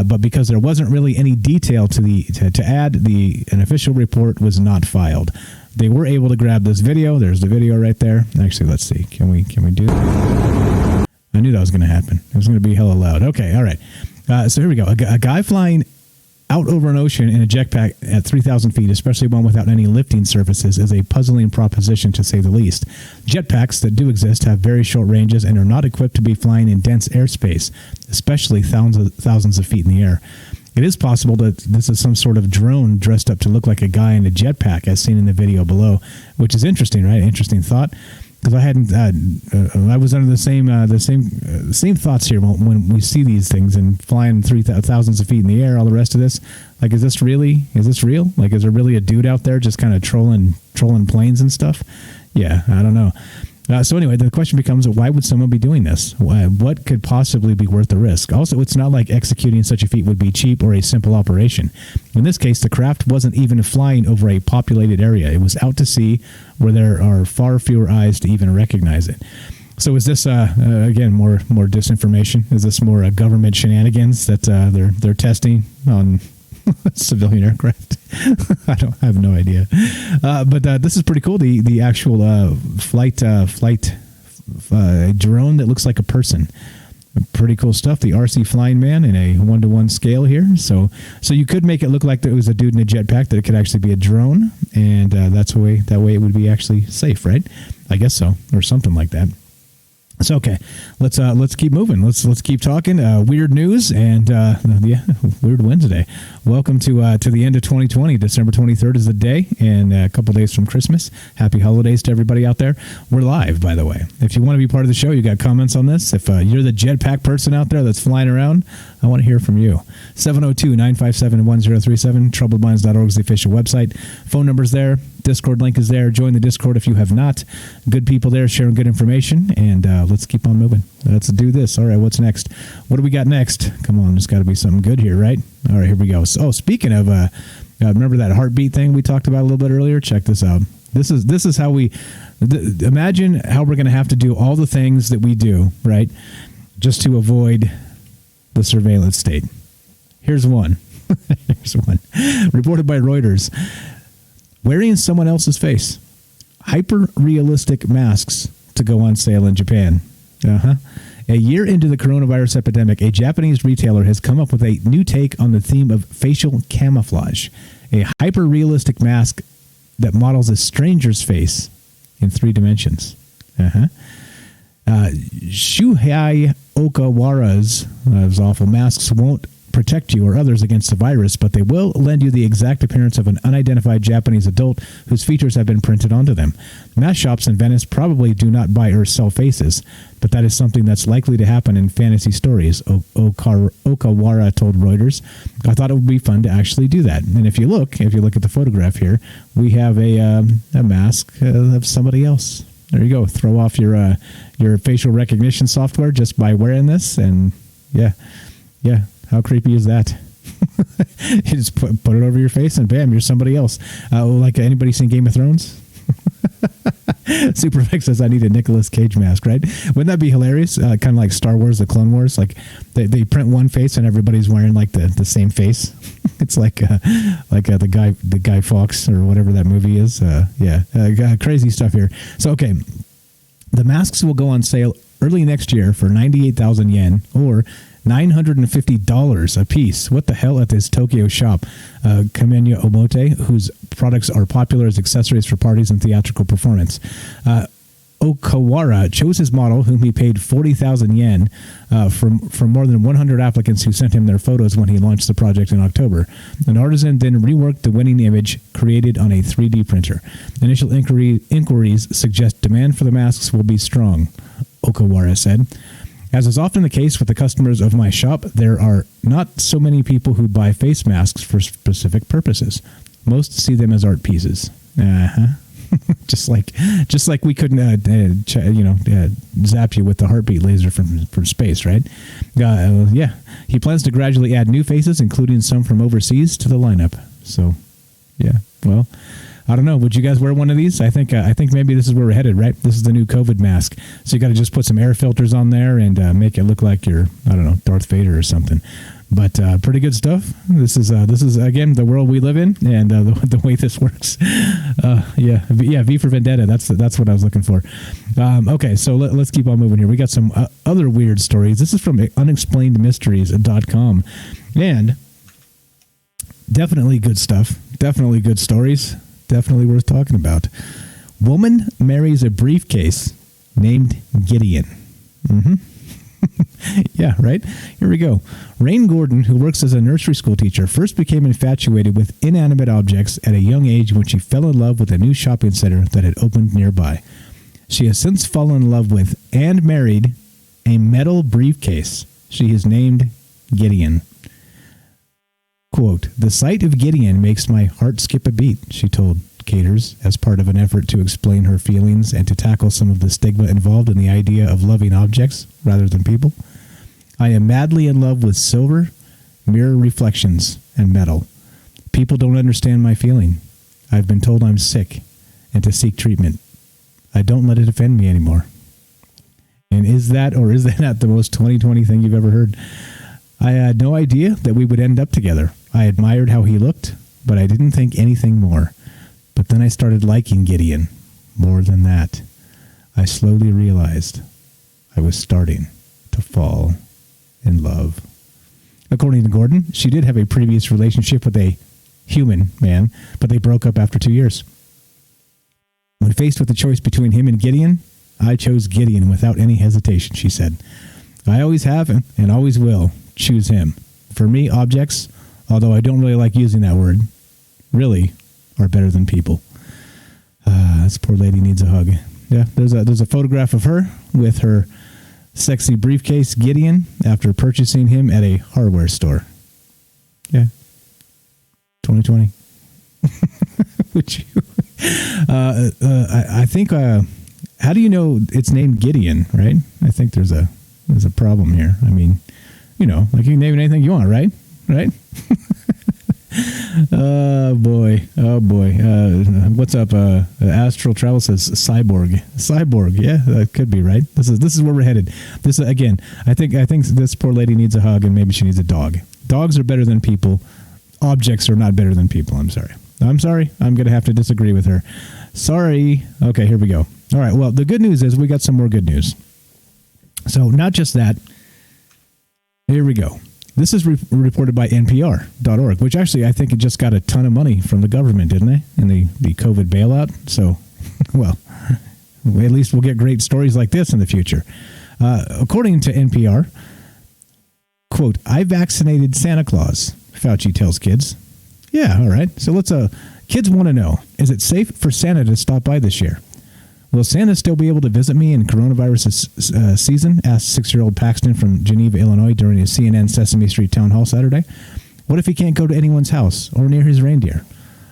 but because there wasn't really any detail to add, an official report was not filed. They were able to grab this video. There's the video right there. Actually, let's see. Can we do that? I knew that was going to happen. It was going to be hella loud. Okay, all right. So here we go. A guy flying out over an ocean in a jetpack at 3,000 feet, especially one without any lifting surfaces, is a puzzling proposition to say the least. Jetpacks that do exist have very short ranges and are not equipped to be flying in dense airspace, especially thousands of feet in the air. It is possible that this is some sort of drone dressed up to look like a guy in a jetpack, as seen in the video below, which is interesting, right? Interesting thought. because I hadn't. I was under the same thoughts here when we see these things and flying thousands of feet in the air. All the rest of this, like, is this real? Like, is there really a dude out there just kind of trolling planes and stuff? Yeah, I don't know. So anyway, the question becomes, why would someone be doing this? What could possibly be worth the risk? Also, it's not like executing such a feat would be cheap or a simple operation. In this case, the craft wasn't even flying over a populated area. It was out to sea where there are far fewer eyes to even recognize it. So is this, again, more disinformation? Is this more government shenanigans that they're testing on civilian aircraft? I have no idea. But this is pretty cool. The actual flight drone that looks like a person. Pretty cool stuff. The RC Flying Man in a 1-to-1 scale here. So you could make it look like there was a dude in a jetpack, that it could actually be a drone, and that way it would be actually safe, right? I guess so, or something like that. So okay, let's keep moving. Let's keep talking. Weird news and Weird Wednesday. Welcome to the end of 2020. December 23rd is the day, and a couple days from Christmas. Happy holidays to everybody out there. We're live, by the way. If you want to be part of the show, you got comments on this. If you're the jetpack person out there that's flying around, I want to hear from you. 702-957-1037. TroubledMinds.org is the official website. Phone number's there. Discord link is there. Join the Discord if you have not. Good people there sharing good information, and let's keep on moving. Let's do this. All right, what's next? What do we got next? Come on, there's got to be something good here, right? All right, here we go. So, speaking of, remember that heartbeat thing we talked about a little bit earlier? Check this out. This is how we imagine how we're going to have to do all the things that we do, right, just to avoid the surveillance state. Here's one. Reported by Reuters. Wearing someone else's face. Hyper-realistic masks to go on sale in Japan. A year into the coronavirus epidemic, a Japanese retailer has come up with a new take on the theme of facial camouflage. A hyper-realistic mask that models a stranger's face in 3 dimensions. Shuhei Okawara's awful masks won't protect you or others against the virus, but they will lend you the exact appearance of an unidentified Japanese adult whose features have been printed onto them. Mask shops in Venice probably do not buy or sell faces, but that is something that's likely to happen in fantasy stories, Okawara told Reuters. I thought it would be fun to actually do that. And if you look at the photograph here, we have a mask of somebody else. There you go. Throw off your facial recognition software just by wearing this, and yeah. How creepy is that? You just put it over your face, and bam, you're somebody else. Like, anybody seen Game of Thrones? Superfix says, I need a Nicolas Cage mask, right? Wouldn't that be hilarious? Kind of like Star Wars, the Clone Wars. Like, they print one face and everybody's wearing like the same face. It's like the Guy Fawkes or whatever that movie is. Crazy stuff here. So, okay, the masks will go on sale early next year for 98,000 yen, or $950 a piece. What the hell, at this Tokyo shop, Kamenya Omote, whose products are popular as accessories for parties and theatrical performance. Okawara chose his model, whom he paid 40,000 yen from more than 100 applicants who sent him their photos when he launched the project in October. An artisan then reworked the winning image created on a 3D printer. Initial inquiries suggest demand for the masks will be strong, Okawara said. As is often the case with the customers of my shop, there are not so many people who buy face masks for specific purposes. Most see them as art pieces. just like we couldn't zap you with the heartbeat laser from space, right? He plans to gradually add new faces, including some from overseas, to the lineup. So, yeah, well, I don't know. Would you guys wear one of these? I think maybe this is where we're headed, right? This is the new COVID mask. So you got to just put some air filters on there and make it look like you're, I don't know, Darth Vader or something. But pretty good stuff. This is again the world we live in, and the way this works. V for Vendetta. That's what I was looking for. Okay, so let's keep on moving here. We got some other weird stories. This is from unexplainedmysteries.com, and definitely good stuff. Definitely good stories. Definitely worth talking about. Woman marries a briefcase named Gideon. Yeah, right? Here we go. Rain Gordon, who works as a nursery school teacher, first became infatuated with inanimate objects at a young age when she fell in love with a new shopping center that had opened nearby. She has since fallen in love with and married a metal briefcase she has named Gideon. Quote, "The sight of Gideon makes my heart skip a beat," she told Caters as part of an effort to explain her feelings and to tackle some of the stigma involved in the idea of loving objects rather than people. "I am madly in love with silver, mirror reflections, and metal. People don't understand my feeling. I've been told I'm sick and to seek treatment. I don't let it offend me anymore." And is that not the most 2020 thing you've ever heard? "I had no idea that we would end up together. I admired how he looked, but I didn't think anything more. But then I started liking Gideon. More than that, I slowly realized I was starting to fall in love." According to Gordon, she did have a previous relationship with a human man, but they broke up after 2 years. "When faced with the choice between him and Gideon, I chose Gideon without any hesitation," she said. "I always have and always will choose him. For me, objects, although I don't really like using that word, really are better than people." This poor lady needs a hug. Yeah, there's a photograph of her with her sexy briefcase Gideon after purchasing him at a hardware store. Yeah. 2020. Would you? I think. How do you know it's named Gideon? Right? I think there's a problem here. I mean, like you can name it anything you want, right? Right? Oh boy. What's up? Astral Travel says cyborg. Yeah, that could be right. This is where we're headed. This again. I think this poor lady needs a hug, and maybe she needs a dog. Dogs are better than people. Objects are not better than people. I'm sorry. I'm going to have to disagree with her. Sorry. Okay, here we go. All right. Well, the good news is we got some more good news. So not just that. Here we go. This is reported by NPR.org, which actually I think it just got a ton of money from the government, didn't they? In the COVID bailout. So, well, at least we'll get great stories like this in the future. According to NPR, quote, "I vaccinated Santa Claus," Fauci tells kids. Yeah, all right. So kids want to know, is it safe for Santa to stop by this year? "Will Santa still be able to visit me in coronavirus season?" asked 6-year-old Paxton from Geneva, Illinois during his CNN Sesame Street town hall Saturday. "What if he can't go to anyone's house or near his reindeer?"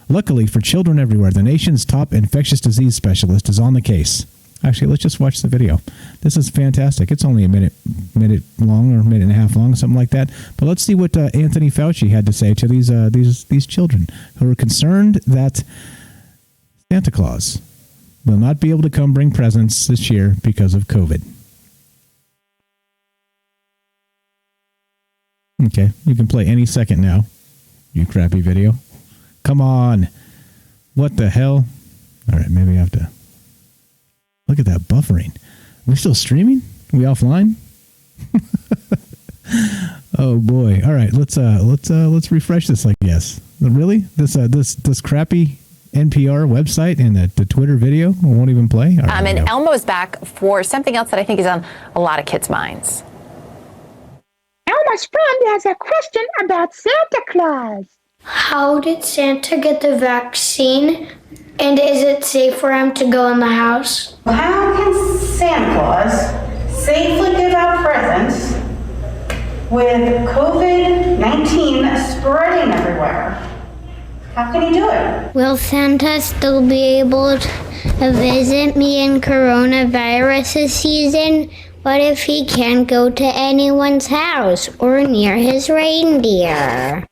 Luckily for children everywhere, the nation's top infectious disease specialist is on the case. Actually, let's just watch the video. This is fantastic. It's only a minute long or a minute and a half long, something like that. But let's see what Anthony Fauci had to say to these children who are concerned that Santa Claus will not be able to come bring presents this year because of COVID. Okay, you can play any second now, you crappy video. Come on. What the hell? All right, maybe I have to... Look at that buffering. Are we still streaming? Are we offline? Oh boy. All right, let's refresh this, I guess. Really? This crappy NPR website and the Twitter video won't even play? Right, and Elmo's back for something else that I think is on a lot of kids' minds. Elmo's friend has a question about Santa Claus. How did Santa get the vaccine? And is it safe for him to go in the house? How can Santa Claus safely give out presents with COVID-19 spreading everywhere? How can he do it? Will Santa still be able to visit me in coronavirus season? What if he can't go to anyone's house or near his reindeer?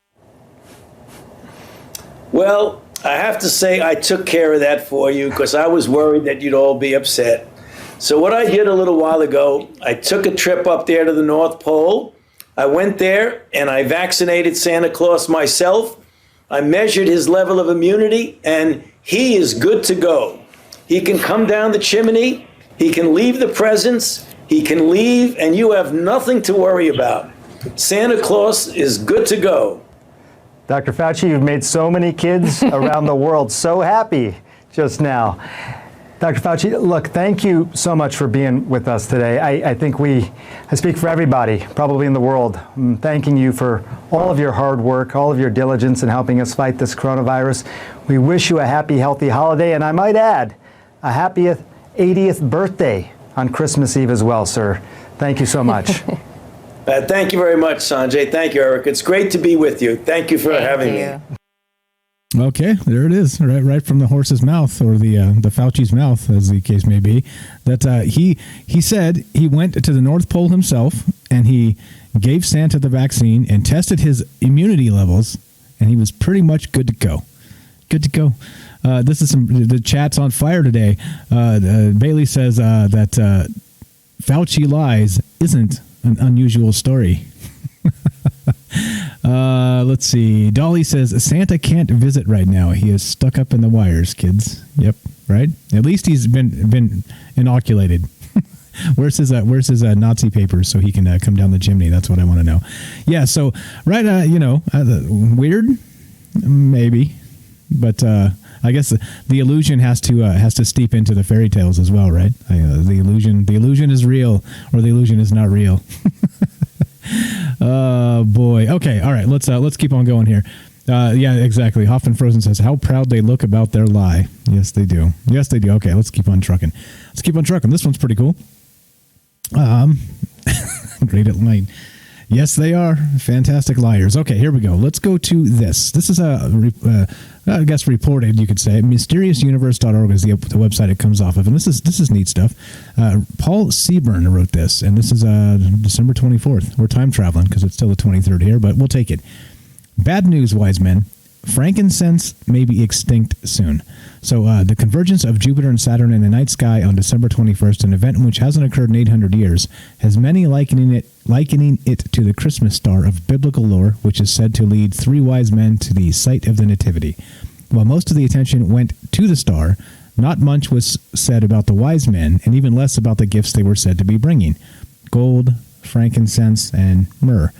Well, I have to say I took care of that for you because I was worried that you'd all be upset. So what I did a little while ago, I took a trip up there to the North Pole. I went there and I vaccinated Santa Claus myself. I measured his level of immunity and he is good to go. He can come down the chimney. He can leave the presents. He can leave and you have nothing to worry about. Santa Claus is good to go. Dr. Fauci, you've made so many kids around the world so happy just now. Dr. Fauci, look, thank you so much for being with us today. I think I speak for everybody, probably in the world, thanking you for all of your hard work, all of your diligence in helping us fight this coronavirus. We wish you a happy, healthy holiday, and I might add, a happy 80th birthday on Christmas Eve as well, sir. Thank you so much. Thank you very much, Sanjay. Thank you, Eric. It's great to be with you. Thank you for having me. Okay, there it is, right from the horse's mouth, or the Fauci's mouth, as the case may be. That he said he went to the North Pole himself, and he gave Santa the vaccine and tested his immunity levels, and he was pretty much good to go. Good to go. This is the chat's on fire today. Bailey says that Fauci lies isn't an unusual story. Let's see. Dolly says Santa can't visit right now. He is stuck up in the wires, kids. Yep, right. At least he's been inoculated. Where's his Nazi papers so he can come down the chimney? That's what I want to know. Yeah. So right. Weird, maybe, but I guess the illusion has to steep into the fairy tales as well, right? The illusion is real, or the illusion is not real. Oh boy. Okay. All right. Let's keep on going here. Yeah, exactly. Hoffman Frozen says how proud they look about their lie. Yes, they do. Yes, they do. Okay. Let's keep on trucking. This one's pretty cool. Great at lying. Yes, they are fantastic liars. Okay, here we go. Let's go to this. This is I guess reported, you could say. MysteriousUniverse.org is the website it comes off of, and this is neat stuff. Paul Seaburn wrote this, and this is December 24th. We're time traveling because it's still the 23rd here, but we'll take it. Bad news, wise men. Frankincense may be extinct soon. So the convergence of Jupiter and Saturn in the night sky on December 21st, an event which hasn't occurred in 800 years, has many likening it to the Christmas star of biblical lore, which is said to lead three wise men to the site of the Nativity. While most of the attention went to the star, not much was said about the wise men, and even less about the gifts they were said to be bringing: gold, frankincense, and myrrh.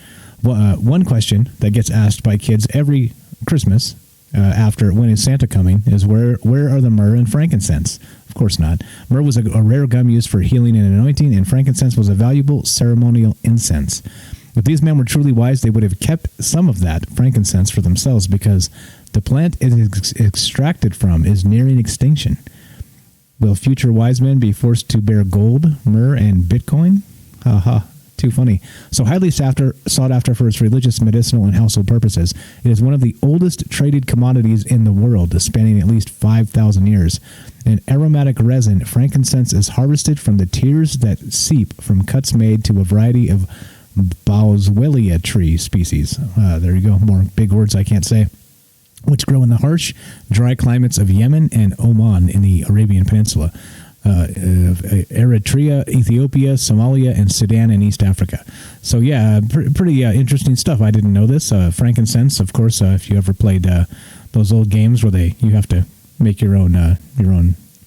One question that gets asked by kids every Christmas after when is Santa coming is where are the myrrh and frankincense? Of course not. Myrrh was a rare gum used for healing and anointing, and frankincense was a valuable ceremonial incense. If these men were truly wise, they would have kept some of that frankincense for themselves, because the plant it is extracted from is nearing extinction. Will future wise men be forced to bear gold, myrrh, and Bitcoin? Ha. Too funny. So highly sought after for its religious, medicinal, and household purposes, it is one of the oldest traded commodities in the world, spanning at least 5,000 years. An aromatic resin, frankincense is harvested from the tears that seep from cuts made to a variety of Boswellia tree species. There you go. More big words I can't say. Which grow in the harsh, dry climates of Yemen and Oman in the Arabian Peninsula. Eritrea, Ethiopia, Somalia, and Sudan in East Africa. So yeah, pretty interesting stuff. I didn't know this. Frankincense, of course. If you ever played those old games where you have to make your own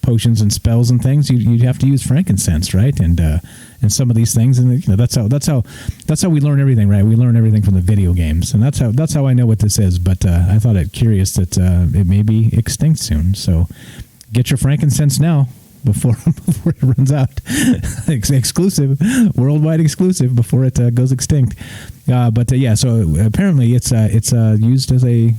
potions and spells and things, you'd have to use frankincense, right? And some of these things, and that's how we learn everything, right? We learn everything from the video games, and that's how I know what this is. But I thought it curious that it may be extinct soon. So get your frankincense now, before it runs out. Exclusive, worldwide exclusive, before it goes extinct. So apparently it's used as a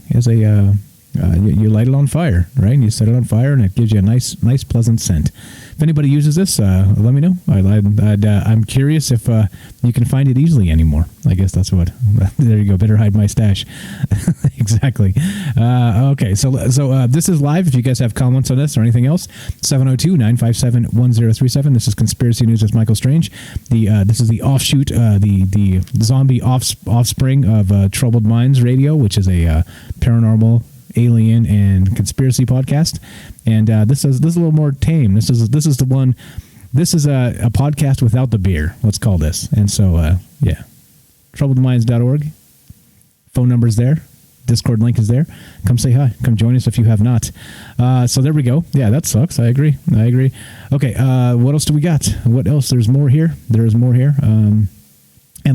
you light it on fire, right? And you set it on fire, and it gives you a nice pleasant scent. If anybody uses this, let me know. I'm curious if you can find it easily anymore. I guess that's what. There you go. Better hide my stash. Exactly. Okay. So this is live. If you guys have comments on this or anything else, 702-957-1037. This is Conspiracy News with Michael Strange. This is the offshoot, the zombie offspring of Troubled Minds Radio, which is a paranormal, alien, and conspiracy podcast. And this is a little more tame. This is the one. This is a podcast without the beer. Let's call this. And so troubledminds.org. Phone number's there. Discord link is there. Come say hi. Come join us if you have not. So there we go. Yeah, that sucks. I agree. Okay. What else do we got? What else? There's more here. There is more here. And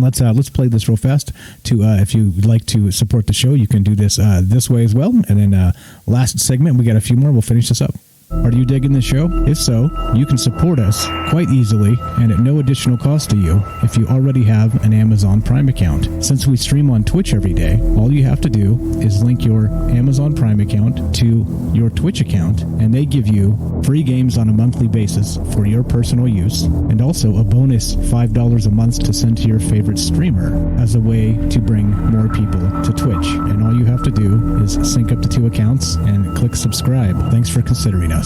let's play this real fast. If you'd like to support the show, you can do this this way as well. And then last segment, we got a few more. We'll finish this up. Are you digging the show? If so, you can support us quite easily and at no additional cost to you if you already have an Amazon Prime account. Since we stream on Twitch every day, all you have to do is link your Amazon Prime account to your Twitch account, and they give you free games on a monthly basis for your personal use, and also a bonus $5 a month to send to your favorite streamer as a way to bring more people to Twitch. And all you have to do is sync up the two accounts and click subscribe. Thanks for considering us.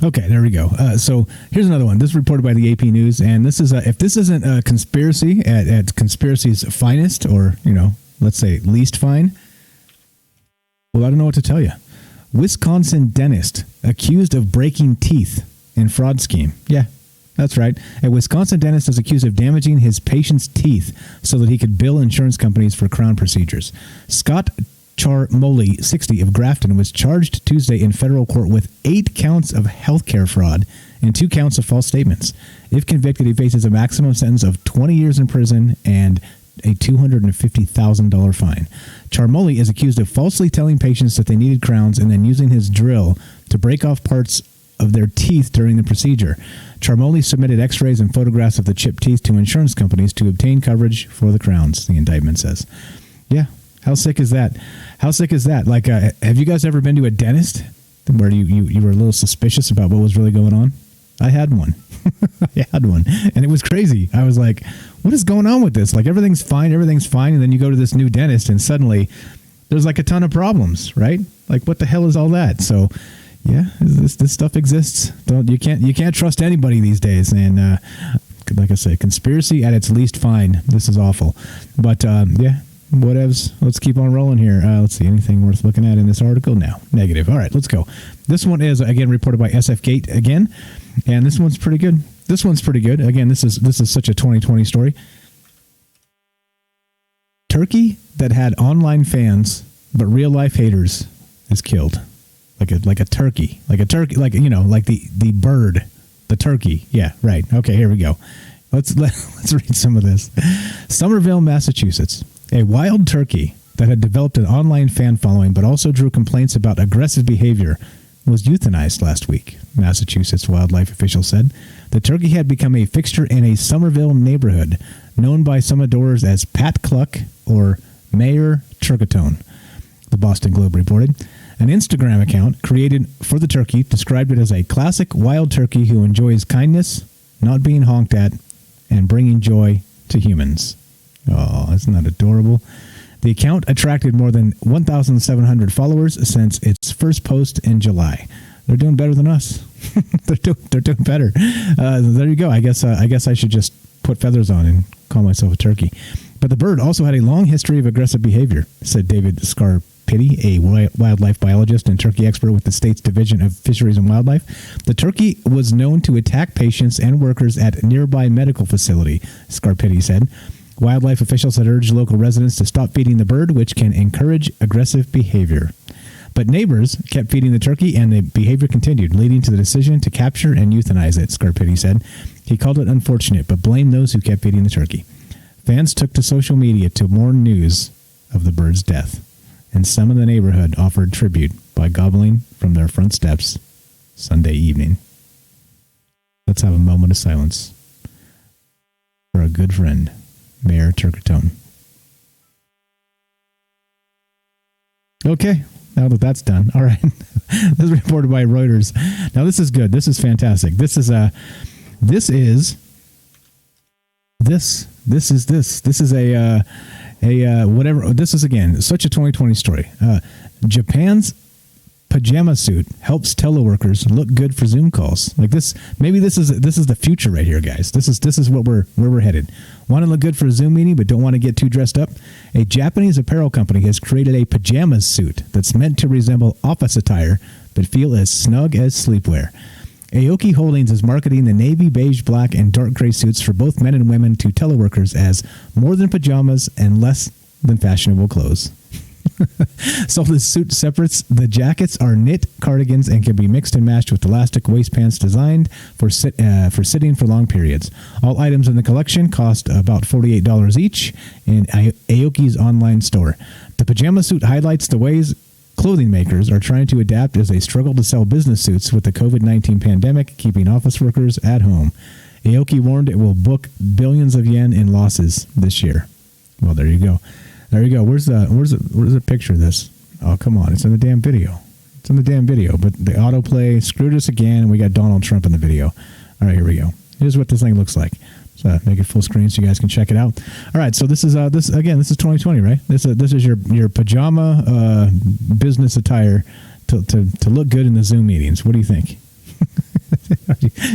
Okay, there we go. So here's another one. This is reported by the AP News, and this is if this isn't a conspiracy at conspiracy's finest, or let's say least fine, well, I don't know what to tell you. Wisconsin dentist accused of breaking teeth in fraud scheme. Yeah, that's right. A Wisconsin dentist is accused of damaging his patient's teeth so that he could bill insurance companies for crown procedures. Scott Charmoli, 60, of Grafton, was charged Tuesday in federal court with 8 counts of healthcare fraud and 2 counts of false statements. If convicted, he faces a maximum sentence of 20 years in prison and a $250,000 fine. Charmoli is accused of falsely telling patients that they needed crowns and then using his drill to break off parts of their teeth during the procedure. Charmoli submitted x-rays and photographs of the chipped teeth to insurance companies to obtain coverage for the crowns, the indictment says. Yeah. How sick is that? How sick is that? Like, have you guys ever been to a dentist where you were a little suspicious about what was really going on? I had one. I had one. And it was crazy. I was like, what is going on with this? Like, everything's fine. And then you go to this new dentist and suddenly there's like a ton of problems, right? Like, what the hell is all that? So, yeah, this stuff exists. You can't trust anybody these days. And like I say, conspiracy at its least fine. This is awful. But, yeah. Whatevs. Let's keep on rolling here. Let's see. Anything worth looking at in this article? No. Negative. All right, let's go. This one is, again, reported by SF Gate again. And this one's pretty good. Again, this is such a 2020 story. Turkey that had online fans but real life haters is killed. Like a turkey. Like the bird. The turkey. Yeah, right. Okay, here we go. Let's read some of this. Somerville, Massachusetts. A wild turkey that had developed an online fan following but also drew complaints about aggressive behavior was euthanized last week, Massachusetts wildlife officials said. The turkey had become a fixture in a Somerville neighborhood known by some adorers as Pat Cluck or Mayor Turkatone, the Boston Globe reported. An Instagram account created for the turkey described it as a classic wild turkey who enjoys kindness, not being honked at, and bringing joy to humans. Oh, isn't that adorable? The account attracted more than 1,700 followers since its first post in July. They're doing better than us. They're doing better. There you go. I guess I should just put feathers on and call myself a turkey. But the bird also had a long history of aggressive behavior, said David Scarpitti, a wildlife biologist and turkey expert with the state's Division of Fisheries and Wildlife. The turkey was known to attack patients and workers at a nearby medical facility, Scarpitti said. Wildlife officials had urged local residents to stop feeding the bird, which can encourage aggressive behavior. But neighbors kept feeding the turkey, and the behavior continued, leading to the decision to capture and euthanize it, Scarpitti said. He called it unfortunate, but blamed those who kept feeding the turkey. Fans took to social media to mourn news of the bird's death, and some in the neighborhood offered tribute by gobbling from their front steps Sunday evening. Let's have a moment of silence for a good friend, Mayor Turkatone. Okay, now that that's done. All right. This is reported by Reuters. Now this is good. This is fantastic. This is a whatever. This is, again, such a 2020 story. Japan's pajama suit helps teleworkers look good for Zoom calls. Like this, maybe this is the future right here, guys. This is where we're headed. Want to look good for a Zoom meeting, but don't want to get too dressed up? A Japanese apparel company has created a pajamas suit that's meant to resemble office attire, but feel as snug as sleepwear. Aoki Holdings is marketing the navy, beige, black, and dark gray suits for both men and women to teleworkers as more than pajamas and less than fashionable clothes. So the suit separates. The jackets are knit cardigans and can be mixed and matched with elastic waistbands designed for sitting for long periods. All items in the collection cost about $48 each in Aoki's online store. The pajama suit highlights the ways clothing makers are trying to adapt as they struggle to sell business suits with the COVID-19 pandemic, keeping office workers at home. Aoki warned it will book billions of yen in losses this year. Well, there you go. There you go. Where's the picture of this? Oh, come on. It's in the damn video. It's in the damn video. But the autoplay screwed us again, and we got Donald Trump in the video. All right, here we go. Here's what this thing looks like. So make it full screen so you guys can check it out. All right, so this is 2020, right? This is your pajama business attire to look good in the Zoom meetings. What do you think?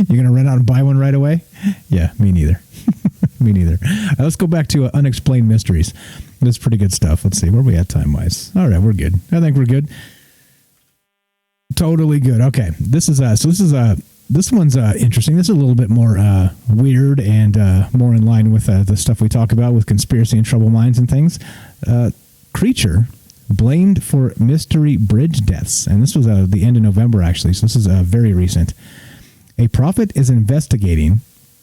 You're gonna run out and buy one right away? Yeah, me neither. Me neither. All right, let's go back to unexplained mysteries. This is pretty good stuff. Let's see where are we at time wise. All right, we're good. I think we're good. Totally good. Okay, this one's interesting. This is a little bit more weird and more in line with the stuff we talk about with conspiracy and troubled minds and things. Creature blamed for mystery bridge deaths. And this was the end of November, actually. So this is very recent. A prophet is investigating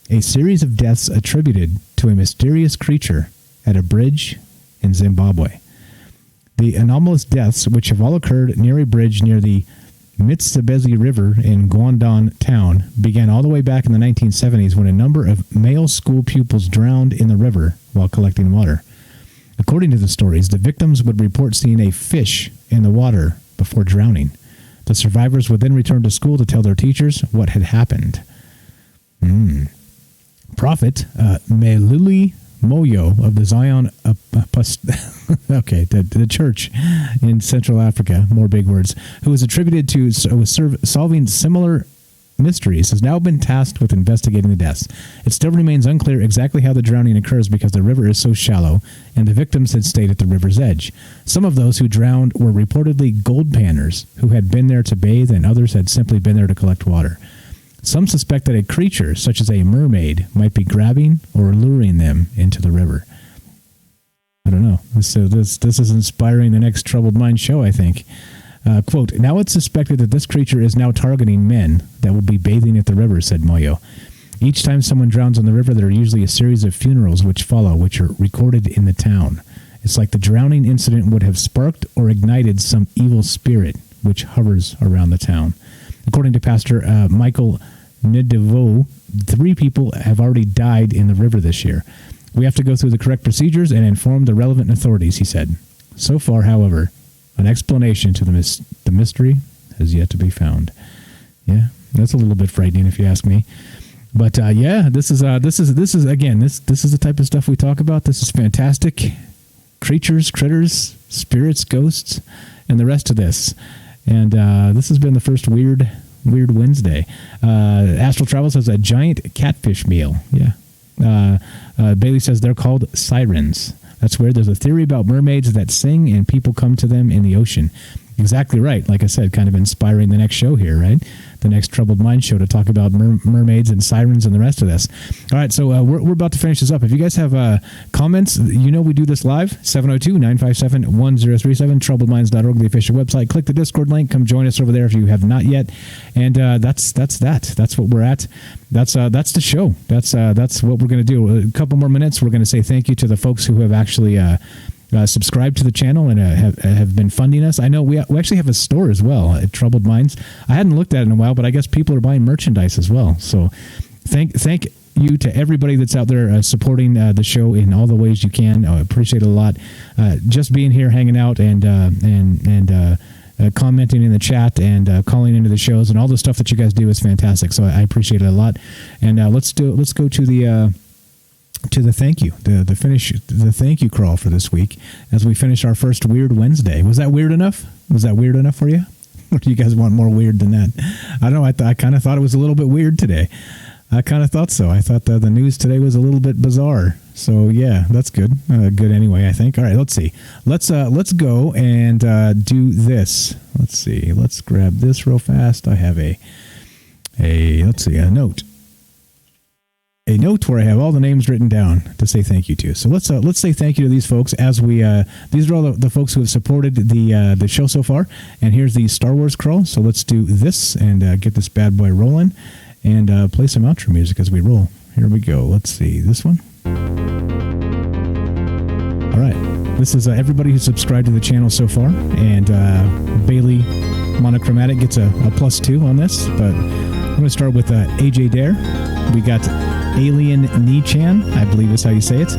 a series of deaths attributed to a mysterious creature at a bridge in Zimbabwe. The anomalous deaths, which have all occurred near a bridge near the Mitsabezi River in Guangdong town, began all the way back in the 1970s when a number of male school pupils drowned in the river while collecting water. According to the stories, the victims would report seeing a fish in the water before drowning. The survivors would then return to school to tell their teachers what had happened. Prophet Meluli Moyo of the Zion the church in Central Africa, more big words, who was attributed to solving similar mysteries, has now been tasked with investigating the deaths. It still remains unclear exactly how the drowning occurs because the river is so shallow and the victims had stayed at the river's edge. Some of those who drowned were reportedly gold panners who had been there to bathe, and others had simply been there to collect water. Some suspect that a creature, such as a mermaid, might be grabbing or luring them into the river. I don't know. This is inspiring the next Troubled Mind show, I think. Quote, now it's suspected that this creature is now targeting men that will be bathing at the river, said Moyo. Each time someone drowns on the river, there are usually a series of funerals which follow, which are recorded in the town. It's like the drowning incident would have sparked or ignited some evil spirit which hovers around the town. According to Pastor Michael Nidevo, 3 people have already died in the river this year. We have to go through the correct procedures and inform the relevant authorities, he said. So far, however, an explanation to the mystery has yet to be found. Yeah, that's a little bit frightening if you ask me. But this is the type of stuff we talk about. This is fantastic. Creatures, critters, spirits, ghosts, and the rest of this. And this has been the first Weird Wednesday. Astral Travel says a giant catfish meal. Yeah. Bailey says they're called sirens. That's weird. There's a theory about mermaids that sing and people come to them in the ocean. Exactly right. Like I said, kind of inspiring the next show here, right? The next Troubled Mind show to talk about mermaids and sirens and the rest of this. All right, so we're about to finish this up. If you guys have comments, we do this live, 702-957-1037, troubledminds.org, the official website. Click the Discord link. Come join us over there if you have not yet. And that's that. That's what we're at. That's the show. That's what we're going to do. A couple more minutes. We're going to say thank you to the folks who have actually subscribe to the channel and have been funding us. I know we actually have a store as well at Troubled Minds. I hadn't looked at it in a while, but I guess people are buying merchandise as well. So thank you to everybody that's out there supporting the show in all the ways you can. I appreciate it a lot. Just being here, hanging out, and commenting in the chat and calling into the shows and all the stuff that you guys do is fantastic. So I appreciate it a lot. And let's go to the thank you, the thank you crawl for this week as we finish our first Weird Wednesday. Was that weird enough? Was that weird enough for you? Or do you guys want more weird than that? I don't know. I kind of thought it was a little bit weird today. I kind of thought so. I thought the news today was a little bit bizarre. So yeah, that's good. Good anyway, I think. All right, let's see. Let's go and do this. Let's see. Let's grab this real fast. I have a note. A note where I have all the names written down to say thank you to. So let's say thank you to these folks as we these are all the folks who have supported the show so far. And here's the Star Wars crawl. So let's do this and get this bad boy rolling and play some outro music as we roll. Here we go. Let's see this one. All right. This is everybody who subscribed to the channel so far, and Bailey Monochromatic gets a +2 on this, but I'm going to start with AJ Dare. We got Alien Ni-chan, I believe is how you say it,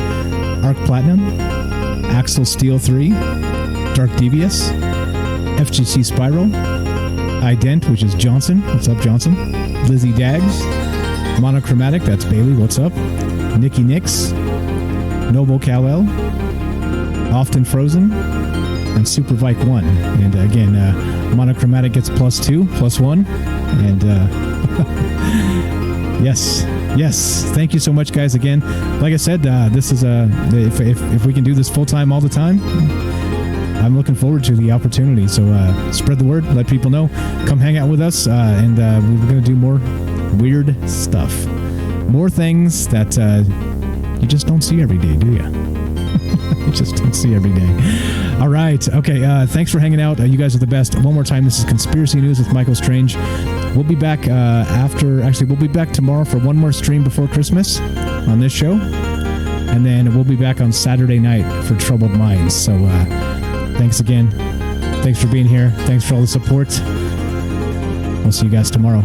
Arc Platinum, Axel Steel 3, Dark Devious, FGC Spiral, Ident, which is Johnson. What's up, Johnson? Lizzie Dags, Monochromatic, that's Bailey. What's up? Nikki Nix, Noble Kal-El, Often Frozen, and Super Vike 1. And again, Monochromatic gets +2, +1. And yes. Thank you so much, guys. Again, like I said, this is if we can do this full time all the time, I'm looking forward to the opportunity. So spread the word, let people know, come hang out with us, and we're going to do more weird stuff, more things that you just don't see every day, do you? You just don't see every day. All right. Okay. Thanks for hanging out. You guys are the best. One more time, this is Conspiracy News with Michael Strange. We'll be back we'll be back tomorrow for one more stream before Christmas on this show. And then we'll be back on Saturday night for Troubled Minds. So thanks again. Thanks for being here. Thanks for all the support. We'll see you guys tomorrow.